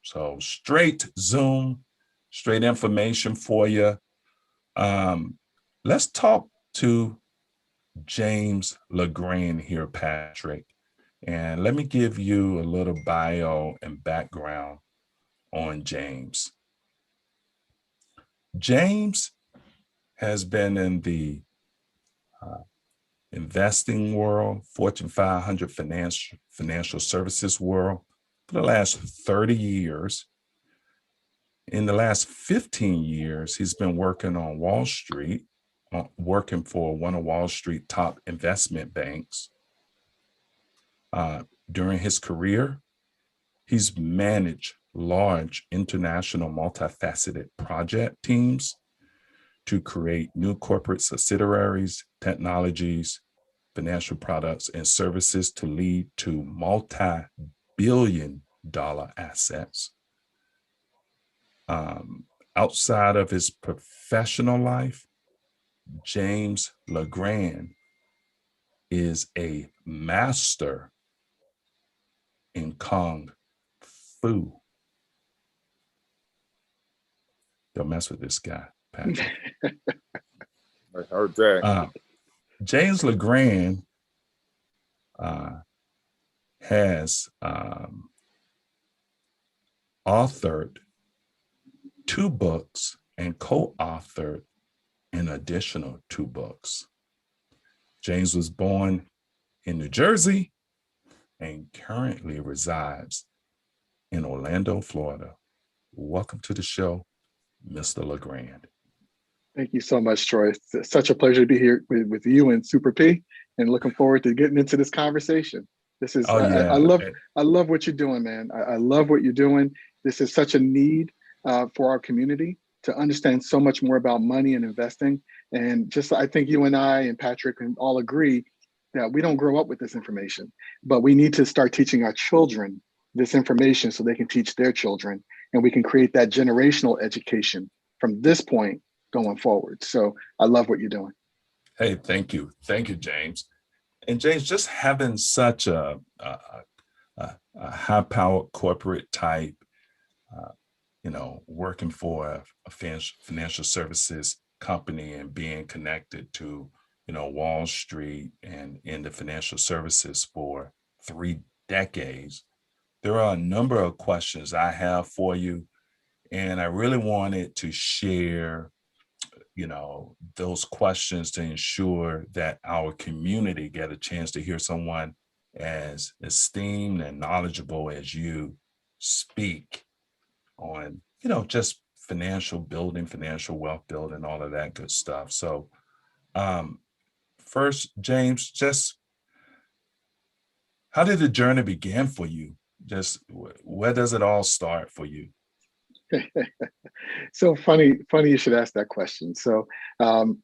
So straight Zoom, straight information for you. Let's talk to James LeGrand here, Patrick. And let me give you a little bio and background on James. James has been in the investing world, Fortune 500 financial services world for the last 30 years. In the last 15 years, he's been working on Wall Street, working for one of Wall Street top investment banks. During his career, he's managed large international multifaceted project teams to create new corporate subsidiaries, technologies, financial products, and services to lead to multi-billion-dollar assets. Outside of his professional life, James LeGrand is a master in Kung Fu. Don't mess with this guy, Patrick. I heard that. James LeGrand has authored 2 books and co-authored an additional 2 books. James was born in New Jersey and currently resides in Orlando, Florida. Welcome to the show, Mr. LeGrand. Thank you so much, Troy. It's such a pleasure to be here with you and Super P, and looking forward to getting into this conversation. This is, I love what you're doing, man. I love what you're doing. This is such a need for our community to understand so much more about money and investing. And just, I think you and I and Patrick can all agree that we don't grow up with this information, but we need to start teaching our children this information so they can teach their children, and we can create that generational education from this point going forward. So I love what you're doing. Hey, thank you. Thank you, James. And James, just having such a high-powered corporate type, working for a financial services company and being connected to, Wall Street and in the financial services for 3 decades, there are a number of questions I have for you. And I really wanted to share those questions to ensure that our community get a chance to hear someone as esteemed and knowledgeable as you speak on, just financial building, financial wealth building, all of that good stuff. So first, James, just how did the journey begin for you? Just where does it all start for you? So funny you should ask that question. So I'm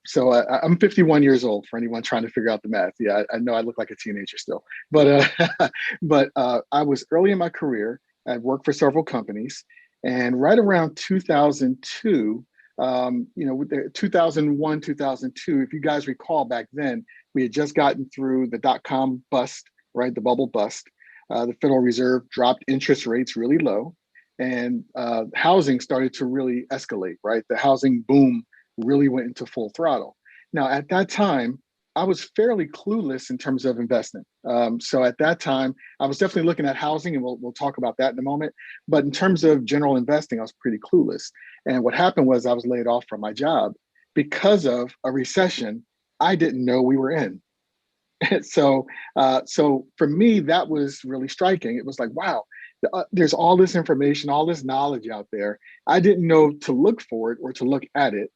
51 years old, for anyone trying to figure out the math. Yeah, I know I look like a teenager still, but I was early in my career. I worked for several companies, and right around 2002, 2001, 2002, if you guys recall, back then we had just gotten through the dot-com bust, right? The bubble bust. The Federal Reserve dropped interest rates really low. And housing started to really escalate, right? The housing boom really went into full throttle. Now, at that time, I was fairly clueless in terms of investment. So at that time, I was definitely looking at housing, and we'll talk about that in a moment. But in terms of general investing, I was pretty clueless. And what happened was I was laid off from my job because of a recession I didn't know we were in. So for me, that was really striking. It was like, wow, there's all this information, all this knowledge out there. I didn't know to look for it or to look at it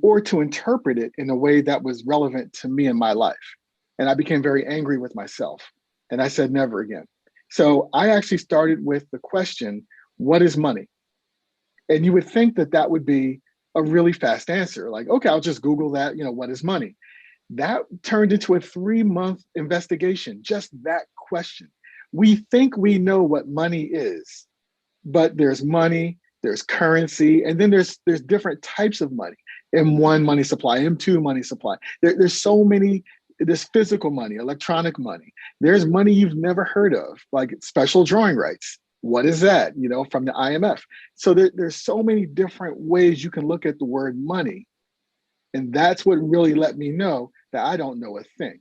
or to interpret it in a way that was relevant to me in my life. And I became very angry with myself. And I said, never again. So I actually started with the question, what is money? And you would think that that would be a really fast answer. Like, okay, I'll just Google that, what is money? That turned into a 3-month investigation, just that question. We think we know what money is, but there's money, there's currency, and then there's different types of money. M1 money supply, M2 money supply. There's so many, there's physical money, electronic money. There's money you've never heard of, like special drawing rights. What is that? From the IMF. So there's so many different ways you can look at the word money. And that's what really let me know that I don't know a thing.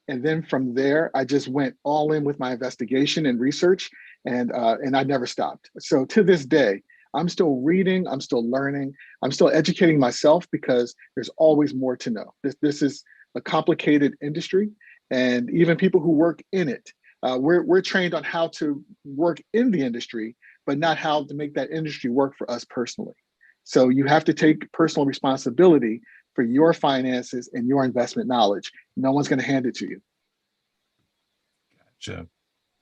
And then from there, I just went all in with my investigation and research, and I never stopped. So to this day, I'm still reading, I'm still learning, I'm still educating myself because there's always more to know. This is a complicated industry, and even people who work in it, we're trained on how to work in the industry, but not how to make that industry work for us personally. So you have to take personal responsibility for your finances and your investment knowledge. No one's going to hand it to you.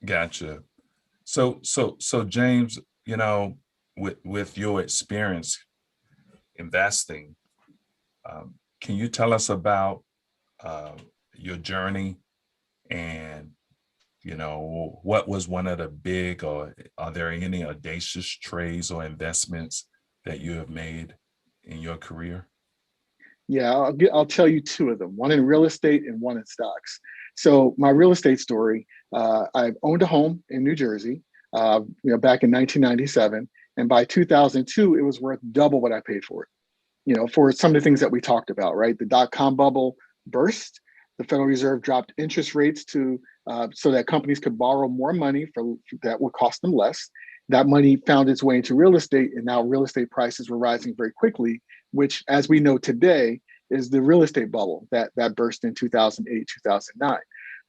Gotcha. So James, with your experience investing, can you tell us about your journey, and what was one of the big, or are there any audacious trades or investments that you have made in your career? Yeah, I'll tell you two of them, one in real estate and one in stocks. So my real estate story, I owned a home in New Jersey, back in 1997. And by 2002, it was worth double what I paid for it, for some of the things that we talked about, right? The dot-com bubble burst. The Federal Reserve dropped interest rates to so that companies could borrow more money for that would cost them less. That money found its way into real estate, and now real estate prices were rising very quickly, which, as we know today, is the real estate bubble that burst in 2008, 2009.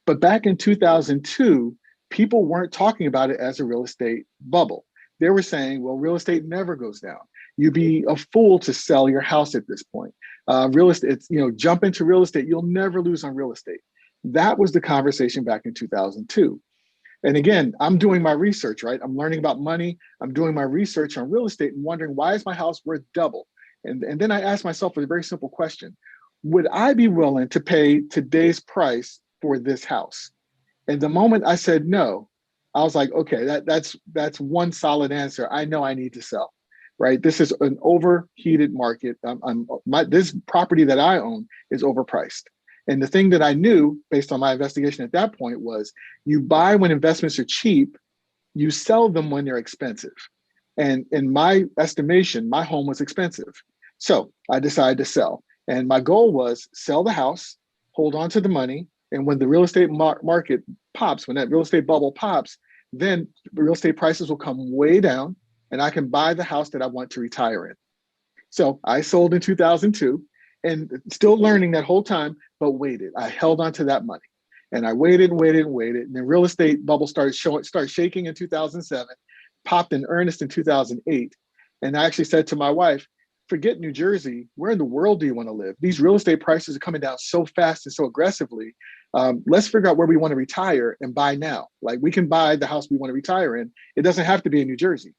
But back in 2002, people weren't talking about it as a real estate bubble. They were saying, well, real estate never goes down. You'd be a fool to sell your house at this point. Real estate, jump into real estate. You'll never lose on real estate. That was the conversation back in 2002. And again, I'm doing my research, right? I'm learning about money. I'm doing my research on real estate and wondering, why is my house worth double? And then I asked myself a very simple question. Would I be willing to pay today's price for this house? And the moment I said no, I was like, okay, that's one solid answer. I know I need to sell, right? This is an overheated market. This property that I own is overpriced. And the thing that I knew based on my investigation at that point was, you buy when investments are cheap, you sell them when they're expensive. And in my estimation, my home was expensive. So I decided to sell. And my goal was sell the house, hold on to the money. And when the real estate market pops, when that real estate bubble pops, then real estate prices will come way down and I can buy the house that I want to retire in. So I sold in 2002 and still learning that whole time, but waited. I held on to that money and I waited and waited and waited. And the real estate bubble started shaking in 2007, popped in earnest in 2008. And I actually said to my wife, forget New Jersey. Where in the world do you want to live? These real estate prices are coming down so fast and so aggressively. Let's figure out where we want to retire and buy now. Like, we can buy the house we want to retire in. It doesn't have to be in New Jersey.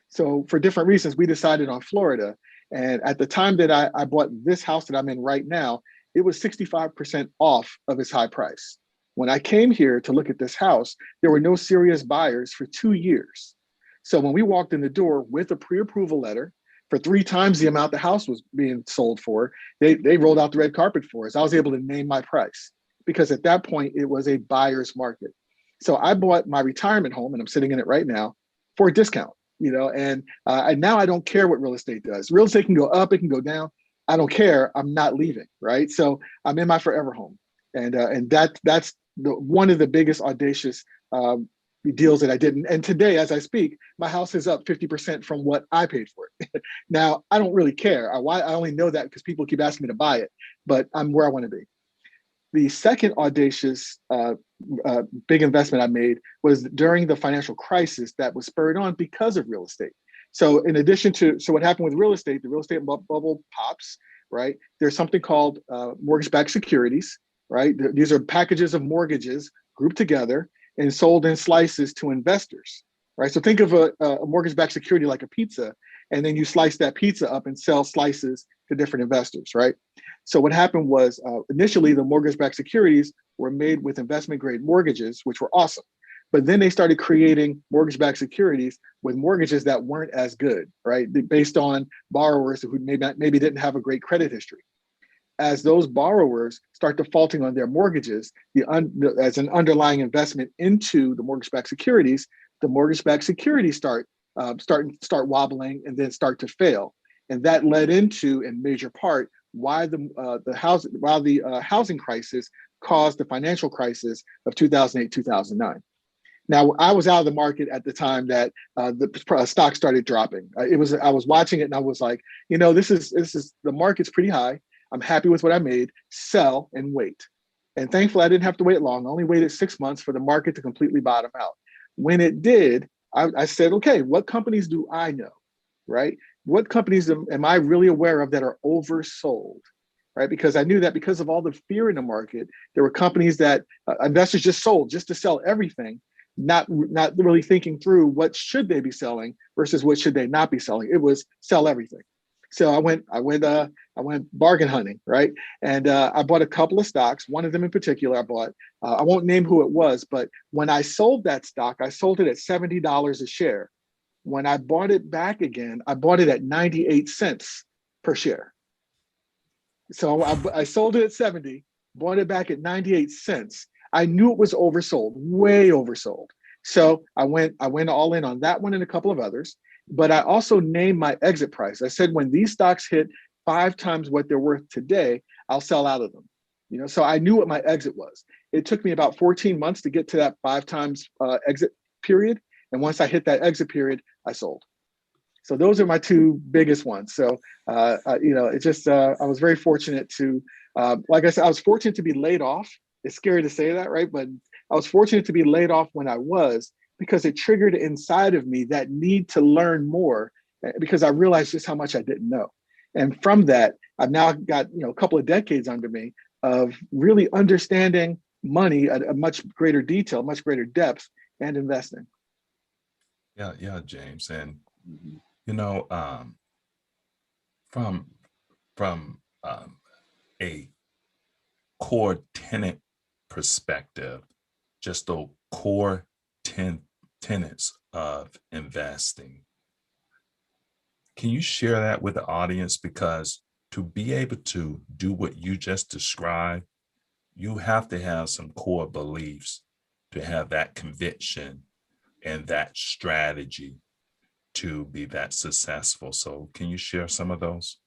So for different reasons, we decided on Florida. And at the time that I bought this house that I'm in right now, it was 65% off of its high price. When I came here to look at this house, there were no serious buyers for 2 years. So when we walked in the door with a pre-approval letter for 3 times the amount the house was being sold for, they rolled out the red carpet for us. I was able to name my price because at that point it was a buyer's market. So I bought my retirement home, and I'm sitting in it right now, for a discount. And now I don't care what real estate does. Real estate can go up, it can go down. I don't care. I'm not leaving, right? So I'm in my forever home, and that's one of the biggest audacious deals that I did. And today, as I speak, my house is up 50% from what I paid for it. Now I don't really care. I only know that because people keep asking me to buy it, but I'm where I want to be. The second audacious big investment I made was during the financial crisis that was spurred on because of real estate. So in addition to, what happened with real estate, the real estate bubble pops, right? There's something called mortgage-backed securities, right? These are packages of mortgages grouped together and sold in slices to investors, right? So think of a mortgage-backed security like a pizza, and then you slice that pizza up and sell slices to different investors, right? So what happened was initially the mortgage-backed securities were made with investment-grade mortgages, which were awesome. But then they started creating mortgage-backed securities with mortgages that weren't as good, right? Based on borrowers who maybe didn't have a great credit history. As those borrowers start defaulting on their mortgages, as an underlying investment into the mortgage-backed securities, the mortgage-backed securities start wobbling and then start to fail. And that led into, in major part, why the housing crisis caused the financial crisis of 2008, 2009. Now, I was out of the market at the time that the stock started dropping. I was watching it and I was like, this is the market's pretty high. I'm happy with what I made. Sell and wait. And thankfully, I didn't have to wait long. I only waited 6 months for the market to completely bottom out. When it did, I said, okay, what companies do I know, right? What companies am I really aware of that are oversold, right? Because I knew that because of all the fear in the market, there were companies that investors just sold just to sell everything, not really thinking through what should they be selling versus what should they not be selling. It was sell everything. So I went bargain hunting, right? And I bought a couple of stocks. One of them in particular I bought. I won't name who it was, but when I sold that stock, I sold it at $70 a share. When I bought it back again, I bought it at 98 cents per share. So I sold it at 70, bought it back at 98 cents. I knew it was oversold, way oversold. So I went all in on that one and a couple of others. But I also named my exit price. I said, when these stocks hit 5 times what they're worth today, I'll sell out of them. So I knew what my exit was. It took me about 14 months to get to that 5 times exit period. And once I hit that exit period, I sold. So those are my 2 biggest ones. So, it's just, I was very fortunate to, like I said, I was fortunate to be laid off. It's scary to say that, right? But I was fortunate to be laid off when I was, because it triggered inside of me that need to learn more, because I realized just how much I didn't know. And from that, I've now got, a couple of decades under me of really understanding money at a much greater detail, much greater depth, and investing. Yeah, James. And, Mhm. from a core tenet perspective, just the core tenets of investing. Can you share that with the audience? Because to be able to do what you just described, you have to have some core beliefs to have that conviction and that strategy to be that successful. So can you share some of those?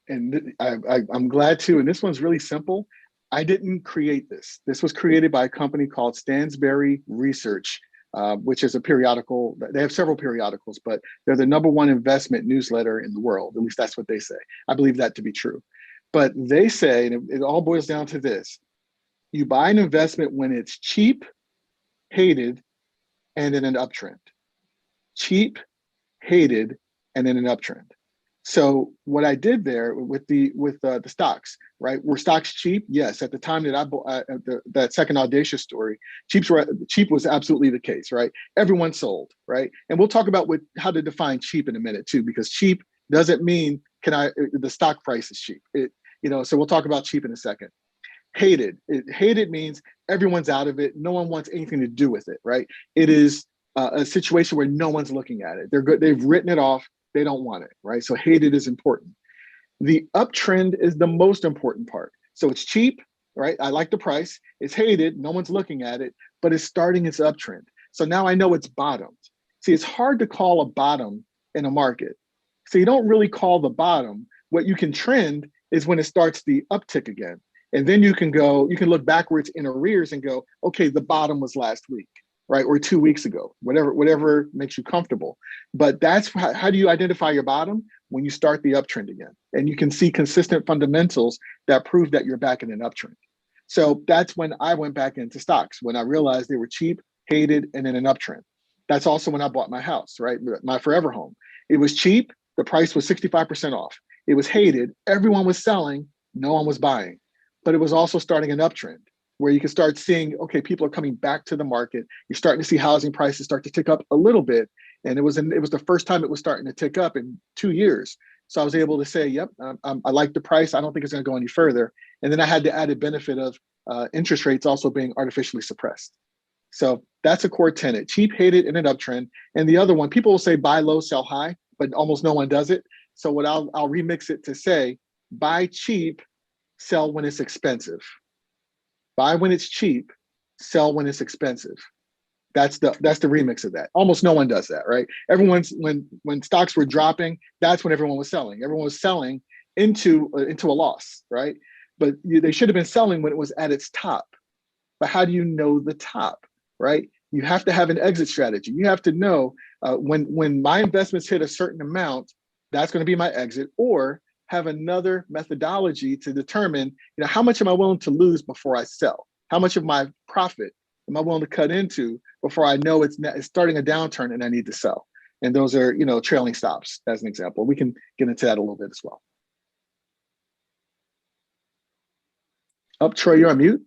And I'm glad to. And this one's really simple. I didn't create this. This was created by a company called Stansberry Research, which is a periodical. They have several periodicals, but they're the #1 investment newsletter in the world. At least that's what they say. I believe that to be true. But they say, and it all boils down to this: you buy an investment when it's cheap, hated, and in an uptrend. Cheap, hated, and in an uptrend. So what I did there with the stocks, right? Were stocks cheap? Yes. At the time that I bought that second Audacious story, cheap was absolutely the case, right? Everyone sold, right? And we'll talk about how to define cheap in a minute too, because cheap doesn't mean the stock price is cheap. So we'll talk about cheap in a second. Hated means everyone's out of it. No one wants anything to do with it, right? It is a situation where no one's looking at it. They're good. They've written it off. They don't want it, right? So hated is important. The uptrend is the most important part. So it's cheap, right? I like the price. It's hated. No one's looking at it, but it's starting its uptrend. So now I know it's bottomed. See, it's hard to call a bottom in a market. So you don't really call the bottom. What you can trend is when it starts the uptick again. And then you can look backwards in arrears and go, okay, the bottom was last week, right? Or 2 weeks ago, whatever makes you comfortable. But that's how do you identify your bottom? When you start the uptrend again. And you can see consistent fundamentals that prove that you're back in an uptrend. So that's when I went back into stocks, when I realized they were cheap, hated, and in an uptrend. That's also when I bought my house, right? My forever home. It was cheap. The price was 65% off. It was hated. Everyone was selling. No one was buying. But it was also starting an uptrend where you can start seeing, okay, people are coming back to the market. You're starting to see housing prices start to tick up a little bit. And it was the first time it was starting to tick up in 2 years. So I was able to say, yep, I like the price. I don't think it's going to go any further. And then I had the added benefit of interest rates also being artificially suppressed. So that's a core tenet: cheap, hated, in an uptrend. And the other one, people will say buy low, sell high, but almost no one does it. So what I'll remix it to say, buy cheap, sell when it's expensive. Buy when it's cheap, sell when it's expensive. That's the remix of that. Almost no one does that, right? Everyone's when stocks were dropping, that's when everyone was selling. Everyone was selling into a loss, right? But they should have been selling when it was at its top. But how do you know the top, right? You have to have an exit strategy. You have to know when my investments hit a certain amount, that's going to be my exit, or have another methodology to determine, how much am I willing to lose before I sell? How much of my profit am I willing to cut into before I know it's starting a downturn and I need to sell? And those are, trailing stops as an example. We can get into that a little bit as well. Troy, you're on mute.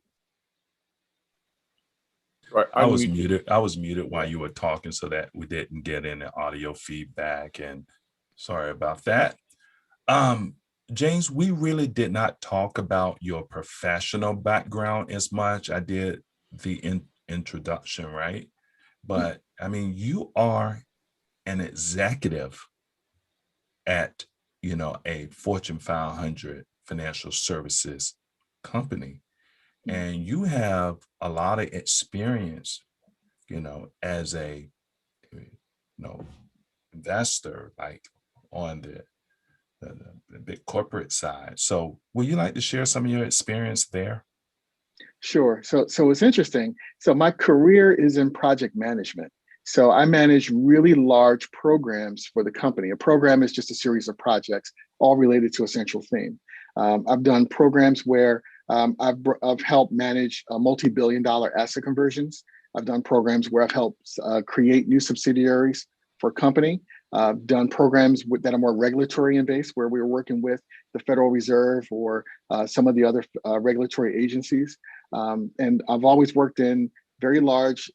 Right, I was muted. I was muted while you were talking so that we didn't get any audio feedback, and sorry about that. James, we really did not talk about your professional background as much. I did the introduction, right? But I mean, you are an executive at, a Fortune 500 financial services company, and you have a lot of experience, as a, investor, like on the big corporate side. So would you like to share some of your experience there? Sure. So it's interesting. So my career is in project management. So I manage really large programs for the company. A program is just a series of projects, all related to a central theme. I've done programs where I've helped manage multi-billion-dollar asset conversions. I've done programs where I've helped create new subsidiaries for a company. I've done programs that are more regulatory in base, where we're working with the Federal Reserve or some of the other regulatory agencies. And I've always worked in very large,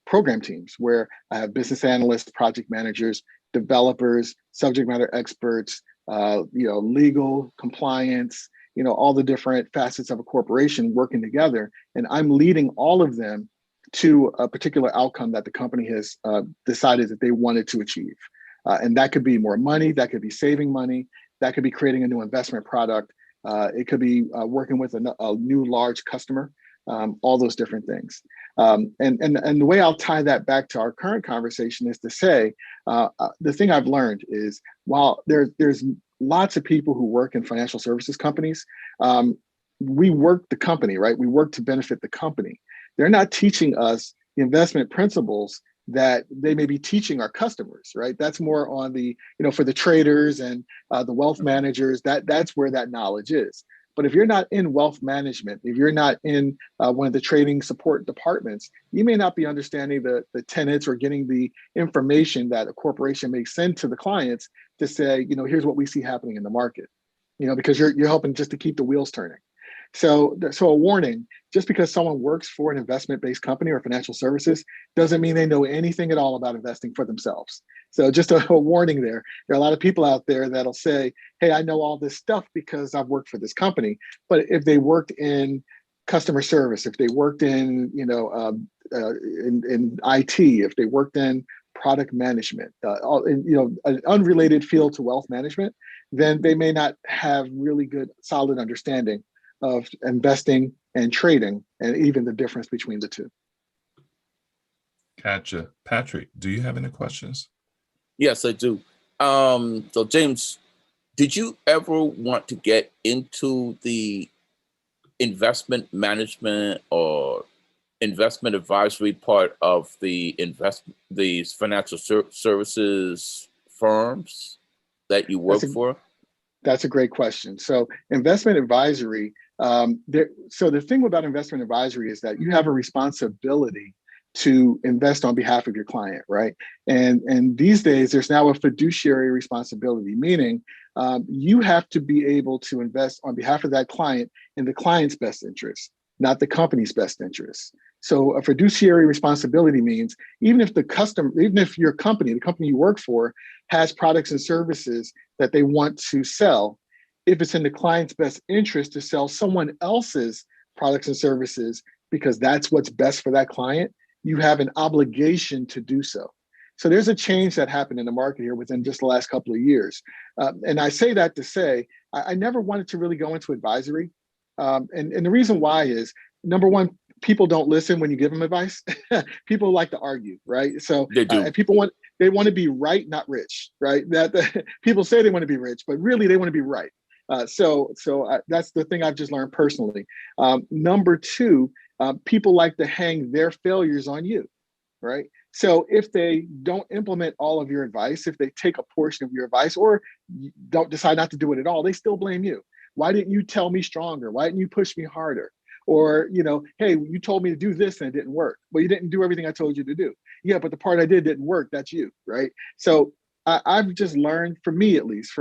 program teams where I have business analysts, project managers, developers, subject matter experts, legal, compliance, all the different facets of a corporation working together. And I'm leading all of them to a particular outcome that the company has decided that they wanted to achieve. And that could be more money, that could be saving money, that could be creating a new investment product. It could be working with a new large customer, all those different things. And the way I'll tie that back to our current conversation is to say, the thing I've learned is while there's lots of people who work in financial services companies, we work the company, right? We work to benefit the company. They're not teaching us the investment principles that they may be teaching our customers, right? That's more on the, for the traders and the wealth managers, that's where that knowledge is. But if you're not in wealth management, if you're not in one of the trading support departments, you may not be understanding the tenets or getting the information that a corporation may send to the clients to say, here's what we see happening in the market, because you're helping just to keep the wheels turning. So a warning, just because someone works for an investment-based company or financial services doesn't mean they know anything at all about investing for themselves. So just a warning there. There are a lot of people out there that'll say, hey, I know all this stuff because I've worked for this company. But if they worked in customer service, if they worked in, in IT, if they worked in product management, an unrelated field to wealth management, then they may not have really good, solid understanding of investing and trading, and even the difference between the two. Gotcha. Patrick, do you have any questions? Yes, I do. So James, did you ever want to get into the investment management or investment advisory part of these financial services firms that you work for? That's a great question. So investment advisory, so the thing about investment advisory is that you have a responsibility to invest on behalf of your client, right? And these days, there's now a fiduciary responsibility, meaning you have to be able to invest on behalf of that client in the client's best interest, not the company's best interest. So a fiduciary responsibility means even if your company, the company you work for, has products and services that they want to sell, if it's in the client's best interest to sell someone else's products and services because that's what's best for that client, you have an obligation to do so. So there's a change that happened in the market here within just the last couple of years. And I say that to say, I never wanted to really go into advisory. And the reason why is, number one, people don't listen when you give them advice. People like to argue, right? So They do. and they want to be right, not rich, right? People say they want to be rich, but really they want to be right. That's the thing I've just learned personally. Number two, people like to hang their failures on you, right? So if they don't implement all of your advice, if they take a portion of your advice or don't decide not to do it at all, they still blame you. Why didn't you tell me stronger? Why didn't you push me harder? Or, hey, you told me to do this and it didn't work. Well, you didn't do everything I told you to do. Yeah, but the part I did didn't work. That's you, right? So I've just learned, for me at least,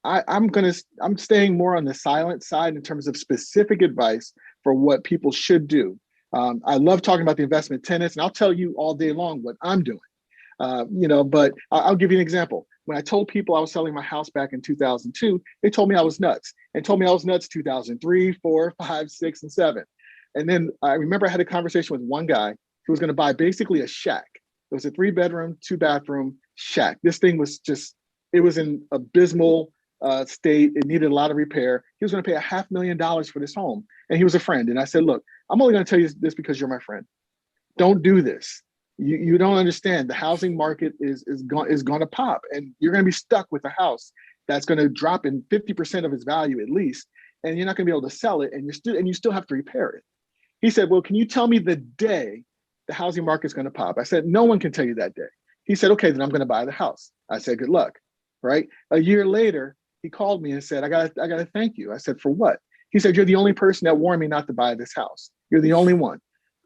I'm staying more on the silent side in terms of specific advice for what people should do. I love talking about the investment tenets, and I'll tell you all day long what I'm doing. But I'll give you an example. When I told people I was selling my house back in 2002, they told me I was nuts, and told me I was nuts 2003, 4, 5, 6, and 7. And then I remember I had a conversation with one guy who was going to buy basically a shack. It was a 3-bedroom, 2-bathroom shack. This thing was it was in abysmal state. It needed a lot of repair. He was going to pay $500,000 for this home. And he was a friend. And I said, look, I'm only going to tell you this because you're my friend. Don't do this. You don't understand. The housing market is going to pop, and you're going to be stuck with a house that's going to drop in 50% of its value at least, and you're not going to be able to sell it, and you still have to repair it. He said, well, can you tell me the day the housing market's going to pop? I said, no one can tell you that day. He said, okay, then I'm going to buy the house. I said, good luck. Right? A year later, he called me and said, I got to thank you. I said, for what? He said, you're the only person that warned me not to buy this house. You're the only one.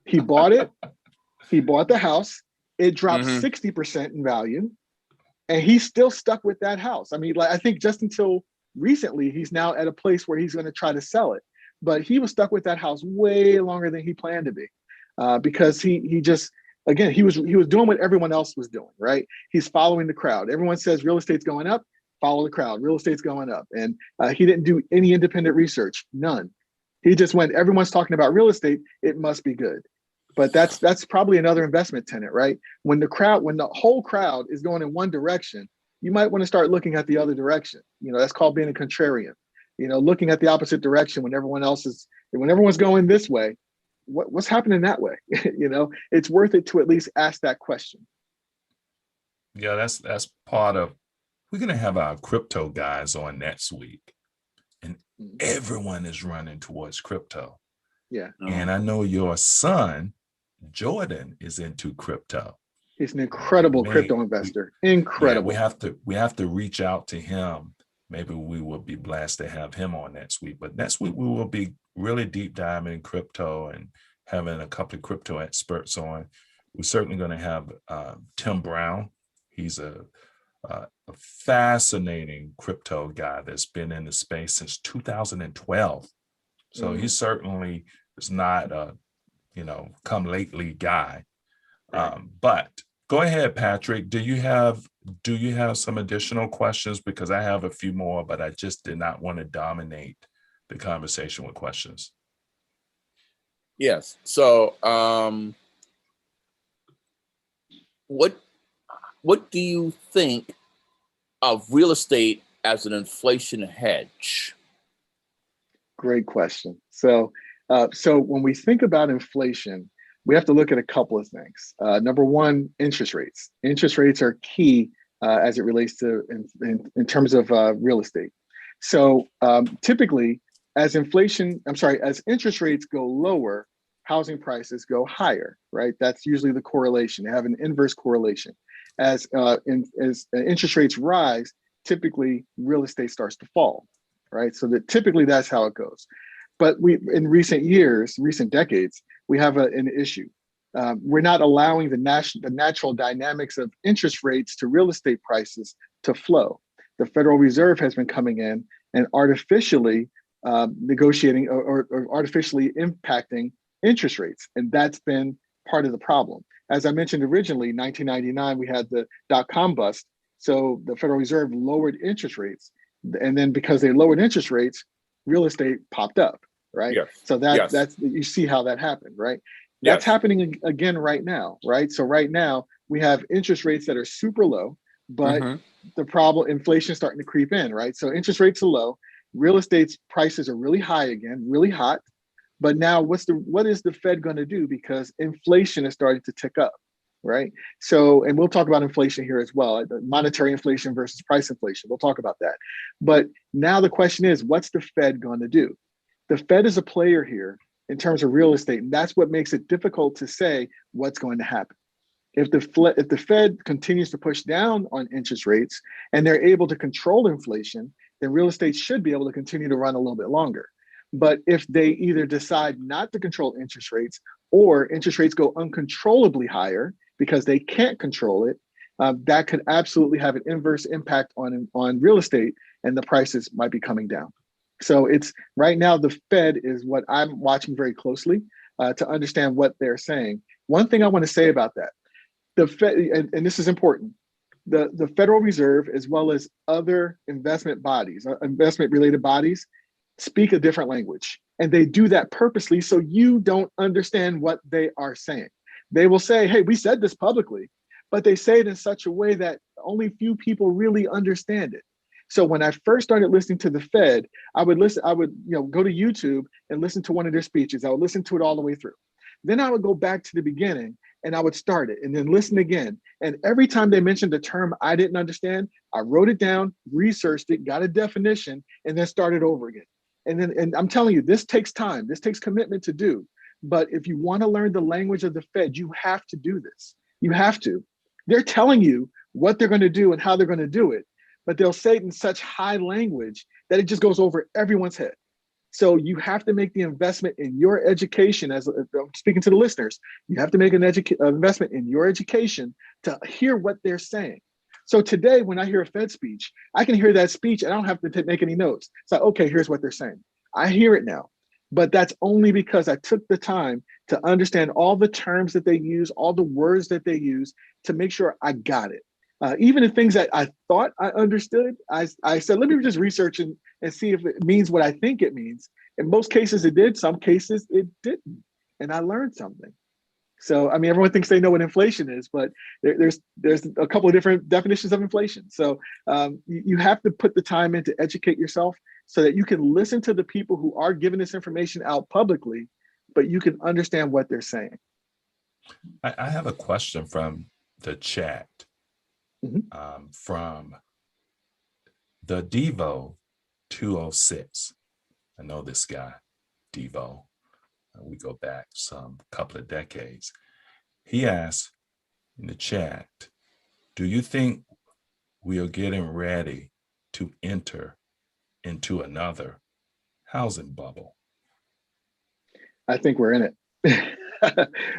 He bought it. He bought the house. It dropped 60% in value, and he's still stuck with that house. I mean, I think just until recently, he's now at a place where he's going to try to sell it. But he was stuck with that house way longer than he planned to be, because he just, again, he was doing what everyone else was doing, right? He's following the crowd. Everyone says real estate's going up, follow the crowd. Real estate's going up, and he didn't do any independent research, none. He just went, everyone's talking about real estate, it must be good. But that's probably another investment tenet, right? When the whole crowd is going in one direction, you might want to start looking at the other direction. That's called being a contrarian. Looking at the opposite direction when everyone's going this way. What's happening that way? It's worth it to at least ask that question. Yeah, that's part of. We're gonna have our crypto guys on next week, and everyone is running towards crypto. Yeah, and I know your son Jordan is into crypto. He's an incredible crypto investor. Incredible. Yeah, we have to reach out to him. Maybe we will be blessed to have him on next week. But next week we will be really deep diving in crypto and having a couple of crypto experts on. We're certainly going to have Tim Brown. He's a fascinating crypto guy that's been in the space since 2012. So he certainly is not a come lately guy. But go ahead, Patrick. Do you have some additional questions? Because I have a few more, but I just did not want to dominate the conversation with questions. Yes. So what do you think of real estate as an inflation hedge? Great question. So when we think about inflation, we have to look at a couple of things. Number one, interest rates. Interest rates are key as it relates to in terms of real estate. So typically, as interest rates go lower, housing prices go higher, right? That's usually the correlation. They have an inverse correlation. As interest rates rise, typically real estate starts to fall, right? So typically that's how it goes. But in recent decades, we have an issue. We're not allowing the natural dynamics of interest rates to real estate prices to flow. The Federal Reserve has been coming in and artificially negotiating or artificially impacting interest rates. And that's been part of the problem. As I mentioned originally, 1999, we had the dot-com bust. So the Federal Reserve lowered interest rates. And then because they lowered interest rates, real estate popped up, right? Yes. So that's you see how that happened, right? That's happening again right now, right? So right now we have interest rates that are super low, but the problem, inflation is starting to creep in, right? So interest rates are low, real estate's prices are really high again, really hot. But now what is the Fed going to do? Because inflation is starting to tick up, right? So, and we'll talk about inflation here as well, monetary inflation versus price inflation. We'll talk about that. But now the question is, what's the Fed going to do? The Fed is a player here in terms of real estate. And that's what makes it difficult to say what's going to happen. If the Fed continues to push down on interest rates and they're able to control inflation, then real estate should be able to continue to run a little bit longer. But if they either decide not to control interest rates or interest rates go uncontrollably higher because they can't control it, that could absolutely have an inverse impact on real estate, and the prices might be coming down. So it's right now, the Fed is what I'm watching very closely to understand what they're saying. One thing I want to say about that, the Fed, and this is important, the Federal Reserve, as well as other investment bodies, investment related bodies, speak a different language. And they do that purposely so you don't understand what they are saying. They will say, hey, we said this publicly, but they say it in such a way that only few people really understand it. So when I first started listening to the Fed, I would go to YouTube and listen to one of their speeches. I would listen to it all the way through. Then I would go back to the beginning and I would start it and then listen again. And every time they mentioned a term I didn't understand, I wrote it down, researched it, got a definition, and then started over again. And I'm telling you, this takes time. This takes commitment to do. But if you want to learn the language of the Fed, you have to do this. You have to. They're telling you what they're going to do and how they're going to do it, but they'll say it in such high language that it just goes over everyone's head. So you have to make the investment in your education. As I'm speaking to the listeners, you have to make an investment in your education to hear what they're saying. So today, when I hear a Fed speech, I can hear that speech and I don't have to make any notes. It's like, okay, here's what they're saying. I hear it now. But that's only because I took the time to understand all the terms that they use, all the words that they use, to make sure I got it. Even the things that I thought I understood, I said, let me just research and see if it means what I think it means. In most cases, it did. Some cases, it didn't. And I learned something. So, I mean, everyone thinks they know what inflation is, but there's a couple of different definitions of inflation. So you have to put the time in to educate yourself so that you can listen to the people who are giving this information out publicly, but you can understand what they're saying. I have a question from the chat, from the Devo 206. I know this guy, Devo. We go back some couple of decades. He asked in the chat, do you think we are getting ready to enter into another housing bubble? I think we're in it.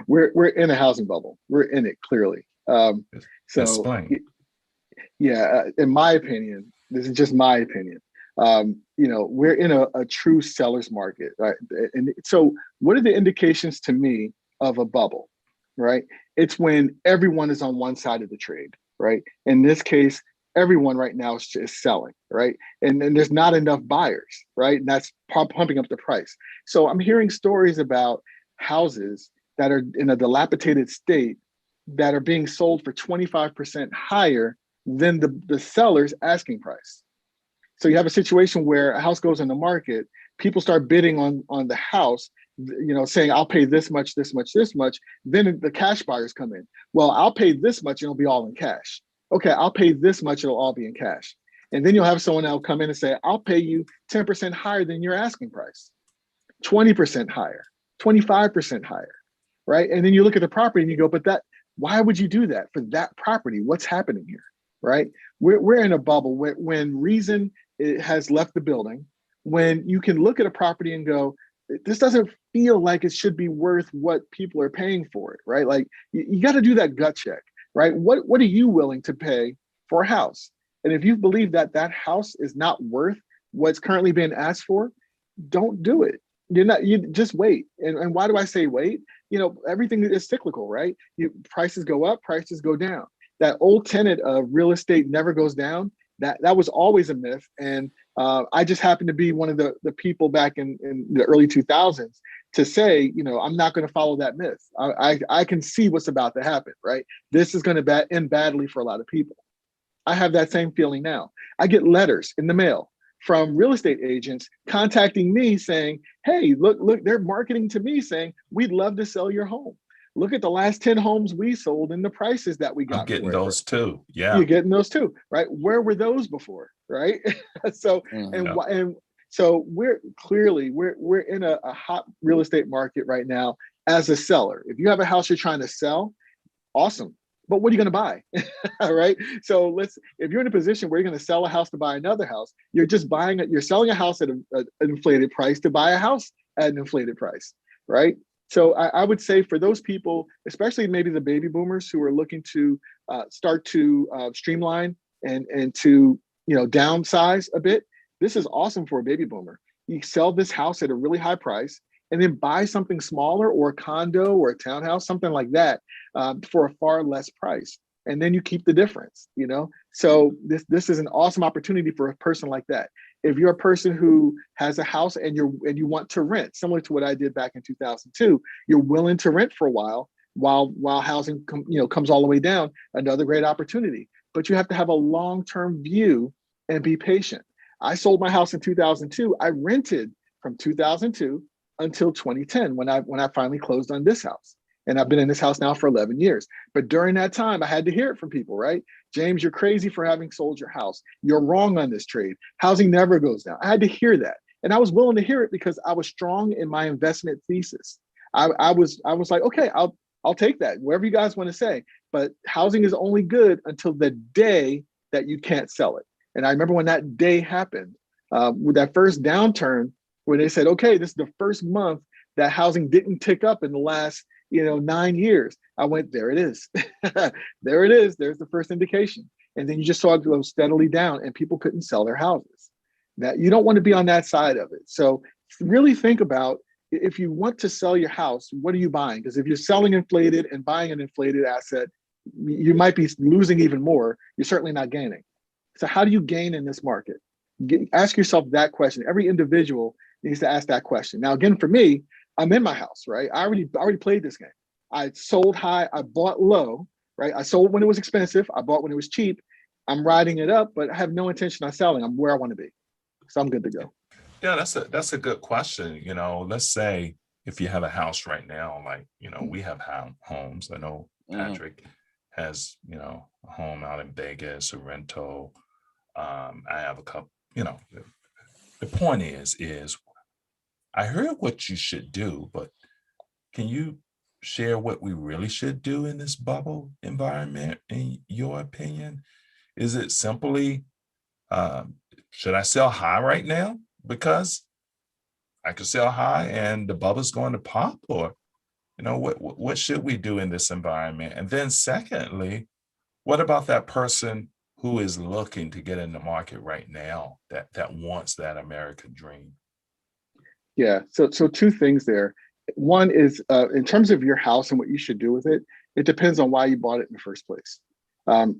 we're in a housing bubble. We're in it, clearly. So explain. Yeah, in my opinion, this is just my opinion. We're in a true seller's market, right? And so what are the indications to me of a bubble, right? It's when everyone is on one side of the trade, right? In this case, everyone right now is selling, right? And there's not enough buyers, right? And that's pumping up the price. So I'm hearing stories about houses that are in a dilapidated state that are being sold for 25% higher than the seller's asking price. So you have a situation where a house goes in the market, people start bidding on the house, saying, I'll pay this much, this much, this much. Then the cash buyers come in. Well, I'll pay this much, and it'll be all in cash. Okay, I'll pay this much, it'll all be in cash. And then you'll have someone else come in and say, I'll pay you 10% higher than your asking price, 20% higher, 25% higher, right? And then you look at the property and you go, but why would you do that for that property? What's happening here, right? We're in a bubble when reason has left the building, when you can look at a property and go, this doesn't feel like it should be worth what people are paying for it, right? Like you got to do that gut check, right? What are you willing to pay for a house? And if you believe that house is not worth what's currently being asked for, don't do it. You just wait. And why do I say wait? Everything is cyclical, right? Prices go up, prices go down. That old tenet of real estate never goes down, that was always a myth. And I just happened to be one of the people back in the early 2000s to say, I'm not going to follow that myth. I can see what's about to happen, right? This is going to end badly for a lot of people. I have that same feeling now. I get letters in the mail from real estate agents contacting me saying, hey, look, they're marketing to me saying, we'd love to sell your home. Look at the last 10 homes we sold and the prices that we I'm got getting for it. those too. Yeah. You're getting those too, right? Where were those before, right? So, Mhm. and so we're clearly, we're in a hot real estate market right now as a seller. If you have a house you're trying to sell, awesome. But what are you going to buy? All right. So if you're in a position where you're going to sell a house to buy another house, you're just buying it. You're selling a house at an inflated price to buy a house at an inflated price. Right. So I would say for those people, especially maybe the baby boomers who are looking to start to streamline and to, downsize a bit, this is awesome for a baby boomer. You sell this house at a really high price and then buy something smaller or a condo or a townhouse, something like that, for a far less price. And then you keep the difference, So this is an awesome opportunity for a person like that. If you're a person who has a house and you want to rent, similar to what I did back in 2002, you're willing to rent for a while housing comes all the way down, another great opportunity. But you have to have a long-term view and be patient. I sold my house in 2002. I rented from 2002 until 2010 when I finally closed on this house. And I've been in this house now for 11 years. But during that time, I had to hear it from people, right? James, you're crazy for having sold your house. You're wrong on this trade. Housing never goes down. I had to hear that. And I was willing to hear it because I was strong in my investment thesis. I was like, okay, I'll take that, whatever you guys want to say. But housing is only good until the day that you can't sell it. And I remember when that day happened, with that first downturn, where they said, okay, this is the first month that housing didn't tick up in the last 9 years. I went, there it is. There it is. There's the first indication. And then you just saw it go steadily down and people couldn't sell their houses. That you don't want to be on that side of it. So really think about, if you want to sell your house, what are you buying? Because if you're selling inflated and buying an inflated asset, you might be losing even more. You're certainly not gaining. So how do you gain in this market? Ask yourself that question. Every individual needs to ask that question. Now, again, for me, I'm in my house, right? I already played this game. I sold high, I bought low, right? I sold when it was expensive, I bought when it was cheap. I'm riding it up, but I have no intention on selling. I'm where I want to be. So I'm good to go. Yeah, that's a good question. Let's say if you have a house right now, like, we have homes. I know Patrick has, a home out in Vegas, a rental. I have a couple, the point is I heard what you should do, but can you share what we really should do in this bubble environment, in your opinion? Is it simply, should I sell high right now because I could sell high and the bubble's going to pop? Or, what should we do in this environment? And then secondly, what about that person who is looking to get in the market right now that wants that American dream? Yeah. So two things there. One is in terms of your house and what you should do with it, it depends on why you bought it in the first place.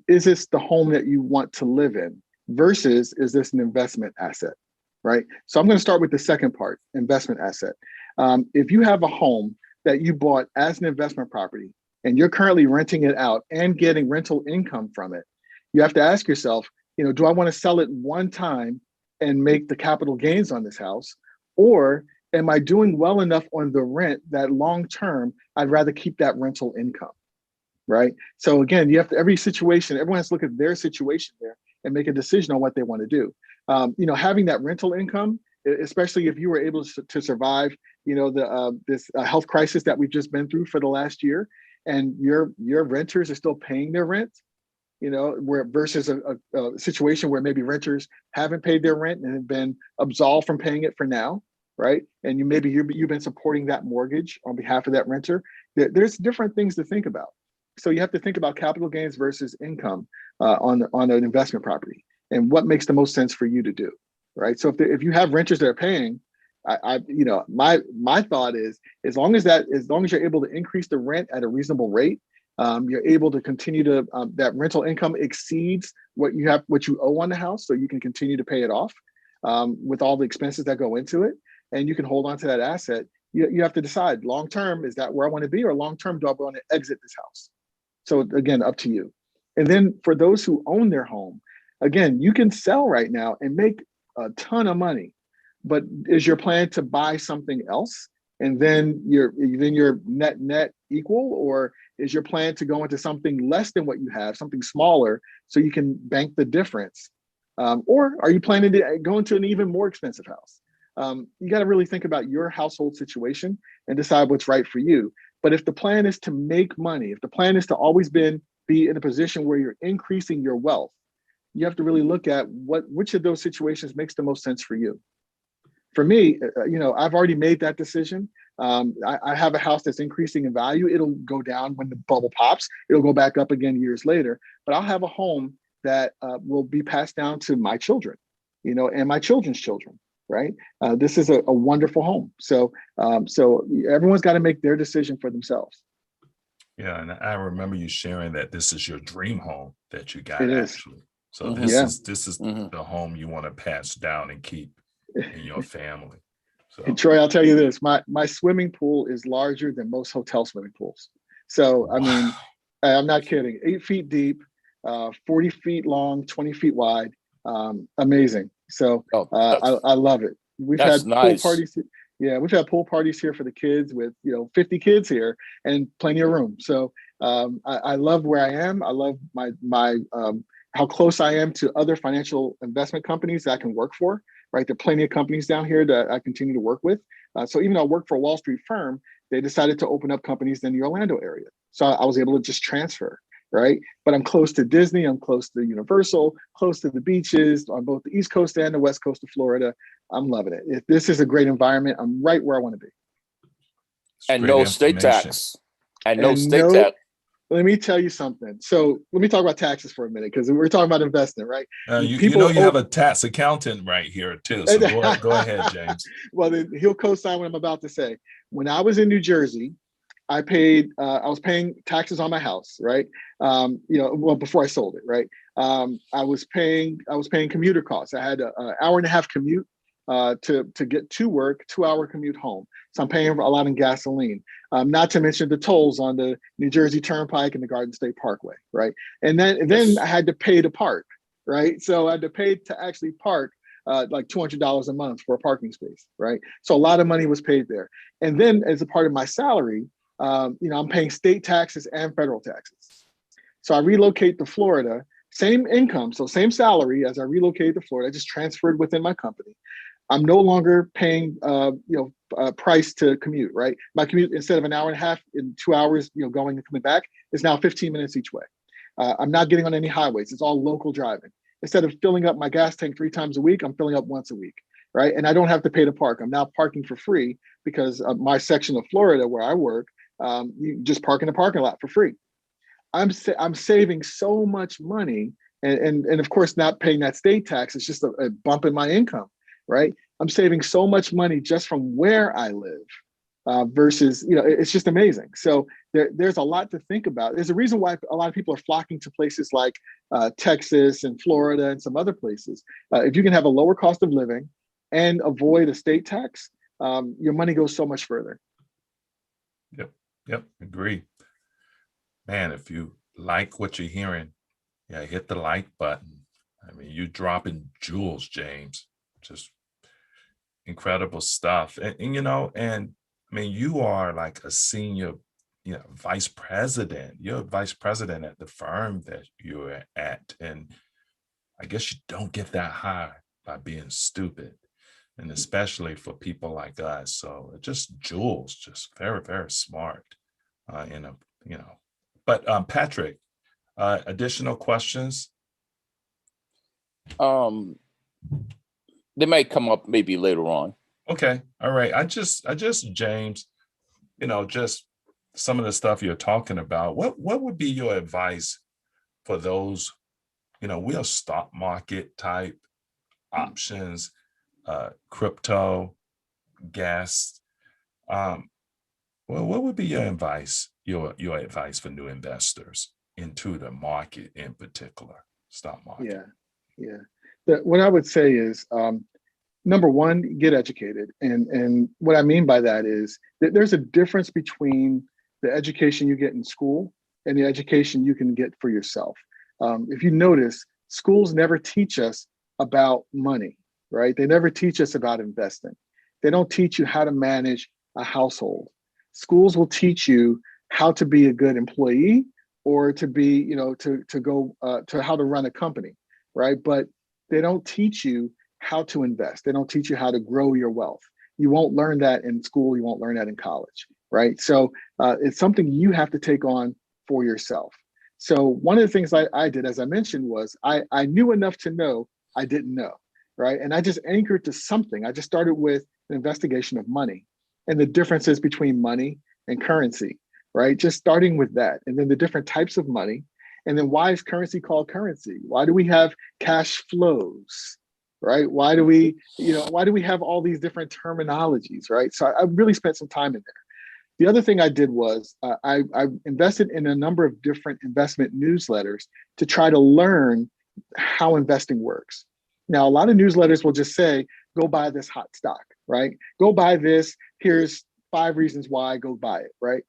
Is this the home that you want to live in versus is this an investment asset, right? So I'm going to start with the second part, investment asset. If you have a home that you bought as an investment property and you're currently renting it out and getting rental income from it, you have to ask yourself, do I want to sell it one time and make the capital gains on this house? Or am I doing well enough on the rent that long term, I'd rather keep that rental income, right? So again, you have to, everyone has to look at their situation there and make a decision on what they want to do. Having that rental income, especially if you were able to survive, this health crisis that we've just been through for the last year, and your renters are still paying their rent, where versus a situation where maybe renters haven't paid their rent and have been absolved from paying it for now, right? And you've been supporting that mortgage on behalf of that renter. There's different things to think about. So you have to think about capital gains versus income on an investment property and what makes the most sense for you to do, right? So if you have renters that are paying, my thought is as long as you're able to increase the rent at a reasonable rate, you're able to continue to that rental income exceeds what you owe on the house, so you can continue to pay it off with all the expenses that go into it, and you can hold on to that asset. You have to decide long term, is that where I want to be, or long term, do I want to exit this house? So again, up to you. And then for those who own their home, again, you can sell right now and make a ton of money, but is your plan to buy something else and then your net equal, or is your plan to go into something less than what you have, something smaller, so you can bank the difference? Or are you planning to go into an even more expensive house? You got to really think about your household situation and decide what's right for you. But if the plan is to make money, if the plan is to always be in a position where you're increasing your wealth, you have to really look at which of those situations makes the most sense for you. For me, I've already made that decision. I have a house that's increasing in value. It'll go down when the bubble pops. It'll go back up again years later. But I'll have a home that will be passed down to my children, and my children's children. Right? This is a wonderful home. So everyone's got to make their decision for themselves. Yeah, and I remember you sharing that this is your dream home that you got, It is. actually. So Mhm. this is Mhm. the home you want to pass down and keep in your family. So And Troy, I'll tell you this: my swimming pool is larger than most hotel swimming pools. So I mean, wow. I'm not kidding. 8 feet deep, 40 feet long, 20 feet wide. Amazing. So Oh, I love it. We've that's had pool nice. parties. Yeah, we've had pool parties here for the kids with 50 kids here and plenty of room. So I love where I am. I love my how close I am to other financial investment companies that I can work for. Right, there are plenty of companies down here that I continue to work with. So even though I work for a Wall Street firm, they decided to open up companies in the Orlando area. So I was able to just transfer. Right, but I'm close to Disney, I'm close to Universal, close to the beaches on both the East Coast and the West Coast of Florida. I'm loving it. If this is a great environment, I'm right where I want to be. It's And great no state information. tax. And no And state tax. let me tell you something. So let me talk about taxes for a minute, because we're talking about investing, right? You have a tax accountant right here too. So go ahead, James. Well, then he'll co-sign what I'm about to say. When I was in New Jersey, I was paying taxes on my house, right? Before I sold it, right? I was paying commuter costs. I had an hour and a half commute to get to work, 2-hour commute home. So I'm paying a lot in gasoline. Not to mention the tolls on the New Jersey Turnpike and the Garden State Parkway, right? And then I had to pay to park, right? So I had to pay to actually park like $200 a month for a parking space, right? So a lot of money was paid there. And then as a part of my salary, I'm paying state taxes and federal taxes. So I relocate to Florida, same income, so same salary as I relocated to Florida. I just transferred within my company. I'm no longer paying, price to commute, right? My commute, instead of an hour and a half, in 2 hours, going and coming back, is now 15 minutes each way. I'm not getting on any highways. It's all local driving. Instead of filling up my gas tank 3 times a week, I'm filling up once a week, right? And I don't have to pay to park. I'm now parking for free because of my section of Florida where I work. You just park in the parking lot for free. I'm saving so much money, and of course not paying that state tax. It's just a bump in my income, right? I'm saving so much money just from where I live versus, it's just amazing. So there's a lot to think about. There's a reason why a lot of people are flocking to places like Texas and Florida and some other places. If you can have a lower cost of living and avoid a state tax, your money goes so much further. Yep, agree. Man, if you like what you're hearing, yeah, hit the like button. I mean, you're dropping jewels, James. Just incredible stuff. And I mean, you are like a senior, vice president. You're a vice president at the firm that you're at. And I guess you don't get that high by being stupid. And especially for people like us. So just jewels, just very, very smart. But Patrick, additional questions? They might come up maybe later on. Okay, all right. I just James, just some of the stuff you're talking about. What would be your advice for those, we are stock market type options, crypto, gas. Well, what would be your advice? Your advice for new investors into the market, in particular, stock market? Yeah. What I would say is, number one, get educated. And what I mean by that is that there's a difference between the education you get in school and the education you can get for yourself. If you notice, schools never teach us about money. right? They never teach us about investing. They don't teach you how to manage a household. Schools will teach you how to be a good employee or to be, to go to how to run a company, right? But they don't teach you how to invest. They don't teach you how to grow your wealth. You won't learn that in school. You won't learn that in college, right? So it's something you have to take on for yourself. So one of the things I did, as I mentioned, was I knew enough to know I didn't know, right? And I just anchored to something. I just started with an investigation of money and the differences between money and currency, right? Just starting with that. And then the different types of money. And then why is currency called currency? Why do we have cash flows, right? Why do we have all these different terminologies, right? So I really spent some time in there. The other thing I did was I invested in a number of different investment newsletters to try to learn how investing works. Now, a lot of newsletters will just say, go buy this hot stock, right? Go buy this. Here's 5 reasons why, go buy it, right?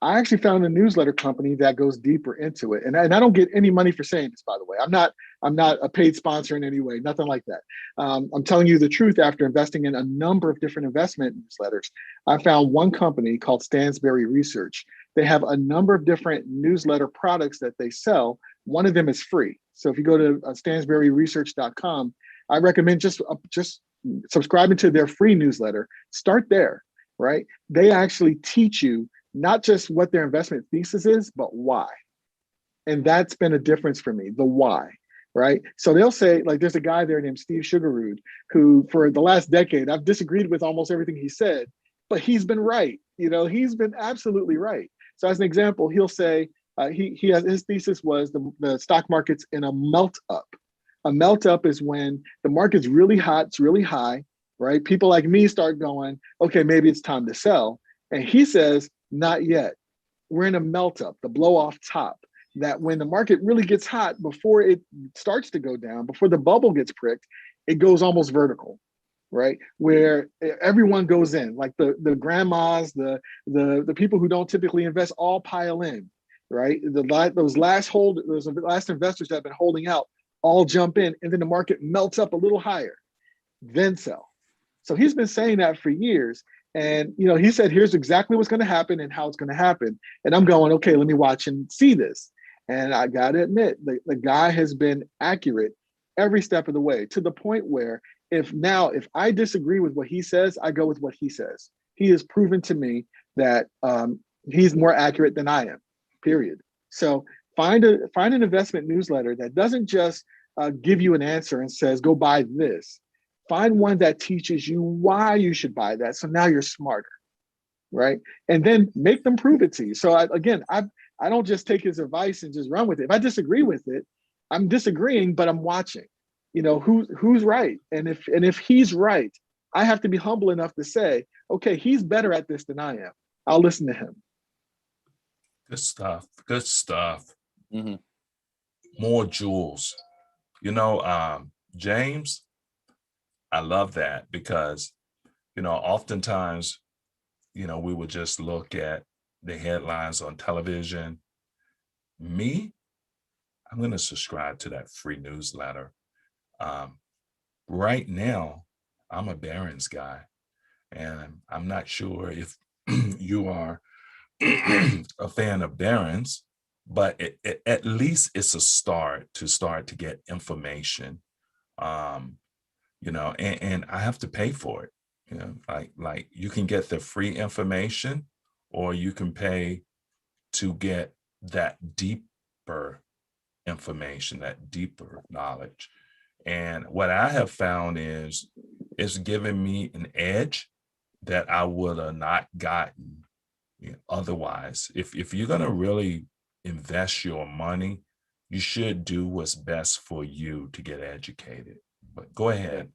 I actually found a newsletter company that goes deeper into it. And I don't get any money for saying this, by the way. I'm not a paid sponsor in any way, nothing like that. I'm telling you the truth. After investing in a number of different investment newsletters, I found one company called Stansberry Research. They have a number of different newsletter products that they sell. One of them is free. So if you go to stansberryresearch.com, I recommend just subscribing to their free newsletter. Start there, right? They actually teach you not just what their investment thesis is, but why. And that's been a difference for me, the why, right? So they'll say, like, there's a guy there named Steve Sugarrood, who for the last decade, I've disagreed with almost everything he said, but he's been right. He's been absolutely right. So as an example, he'll say, his thesis was the stock market's in a melt up. A melt up is when the market's really hot, it's really high, right? People like me start going, okay, maybe it's time to sell. And he says, not yet. We're in a melt up, the blow off top, that when the market really gets hot, before it starts to go down, before the bubble gets pricked, it goes almost vertical, right? Where everyone goes in, like the grandmas, the people who don't typically invest all pile in, right? Those last investors that have been holding out all jump in, and then the market melts up a little higher, then sell. So he's been saying that for years. And he said, here's exactly what's going to happen and how it's going to happen. And I'm going, okay, let me watch and see this. And I got to admit, the guy has been accurate every step of the way, to the point where if I disagree with what he says, I go with what he says. He has proven to me that he's more accurate than I am, period. So find an investment newsletter that doesn't just give you an answer and says, go buy this. Find one that teaches you why you should buy that. So now you're smarter, right? And then make them prove it to you. So I don't just take his advice and just run with it. If I disagree with it, I'm disagreeing, but I'm watching, who's right. And if he's right, I have to be humble enough to say, okay, he's better at this than I am. I'll listen to him. Good stuff. Good stuff. Mm-hmm. More jewels. James, I love that because, oftentimes, we would just look at the headlines on television. Me, I'm going to subscribe to that free newsletter. Right now, I'm a Barron's guy, and I'm not sure if you are a fan of Barron's, but at least it's a start to get information. And I have to pay for it. Like you can get the free information, or you can pay to get that deeper information, that deeper knowledge. And what I have found is it's given me an edge that I would have not gotten otherwise. If you're going to really invest your money, you should do what's best for you to get educated. But go ahead.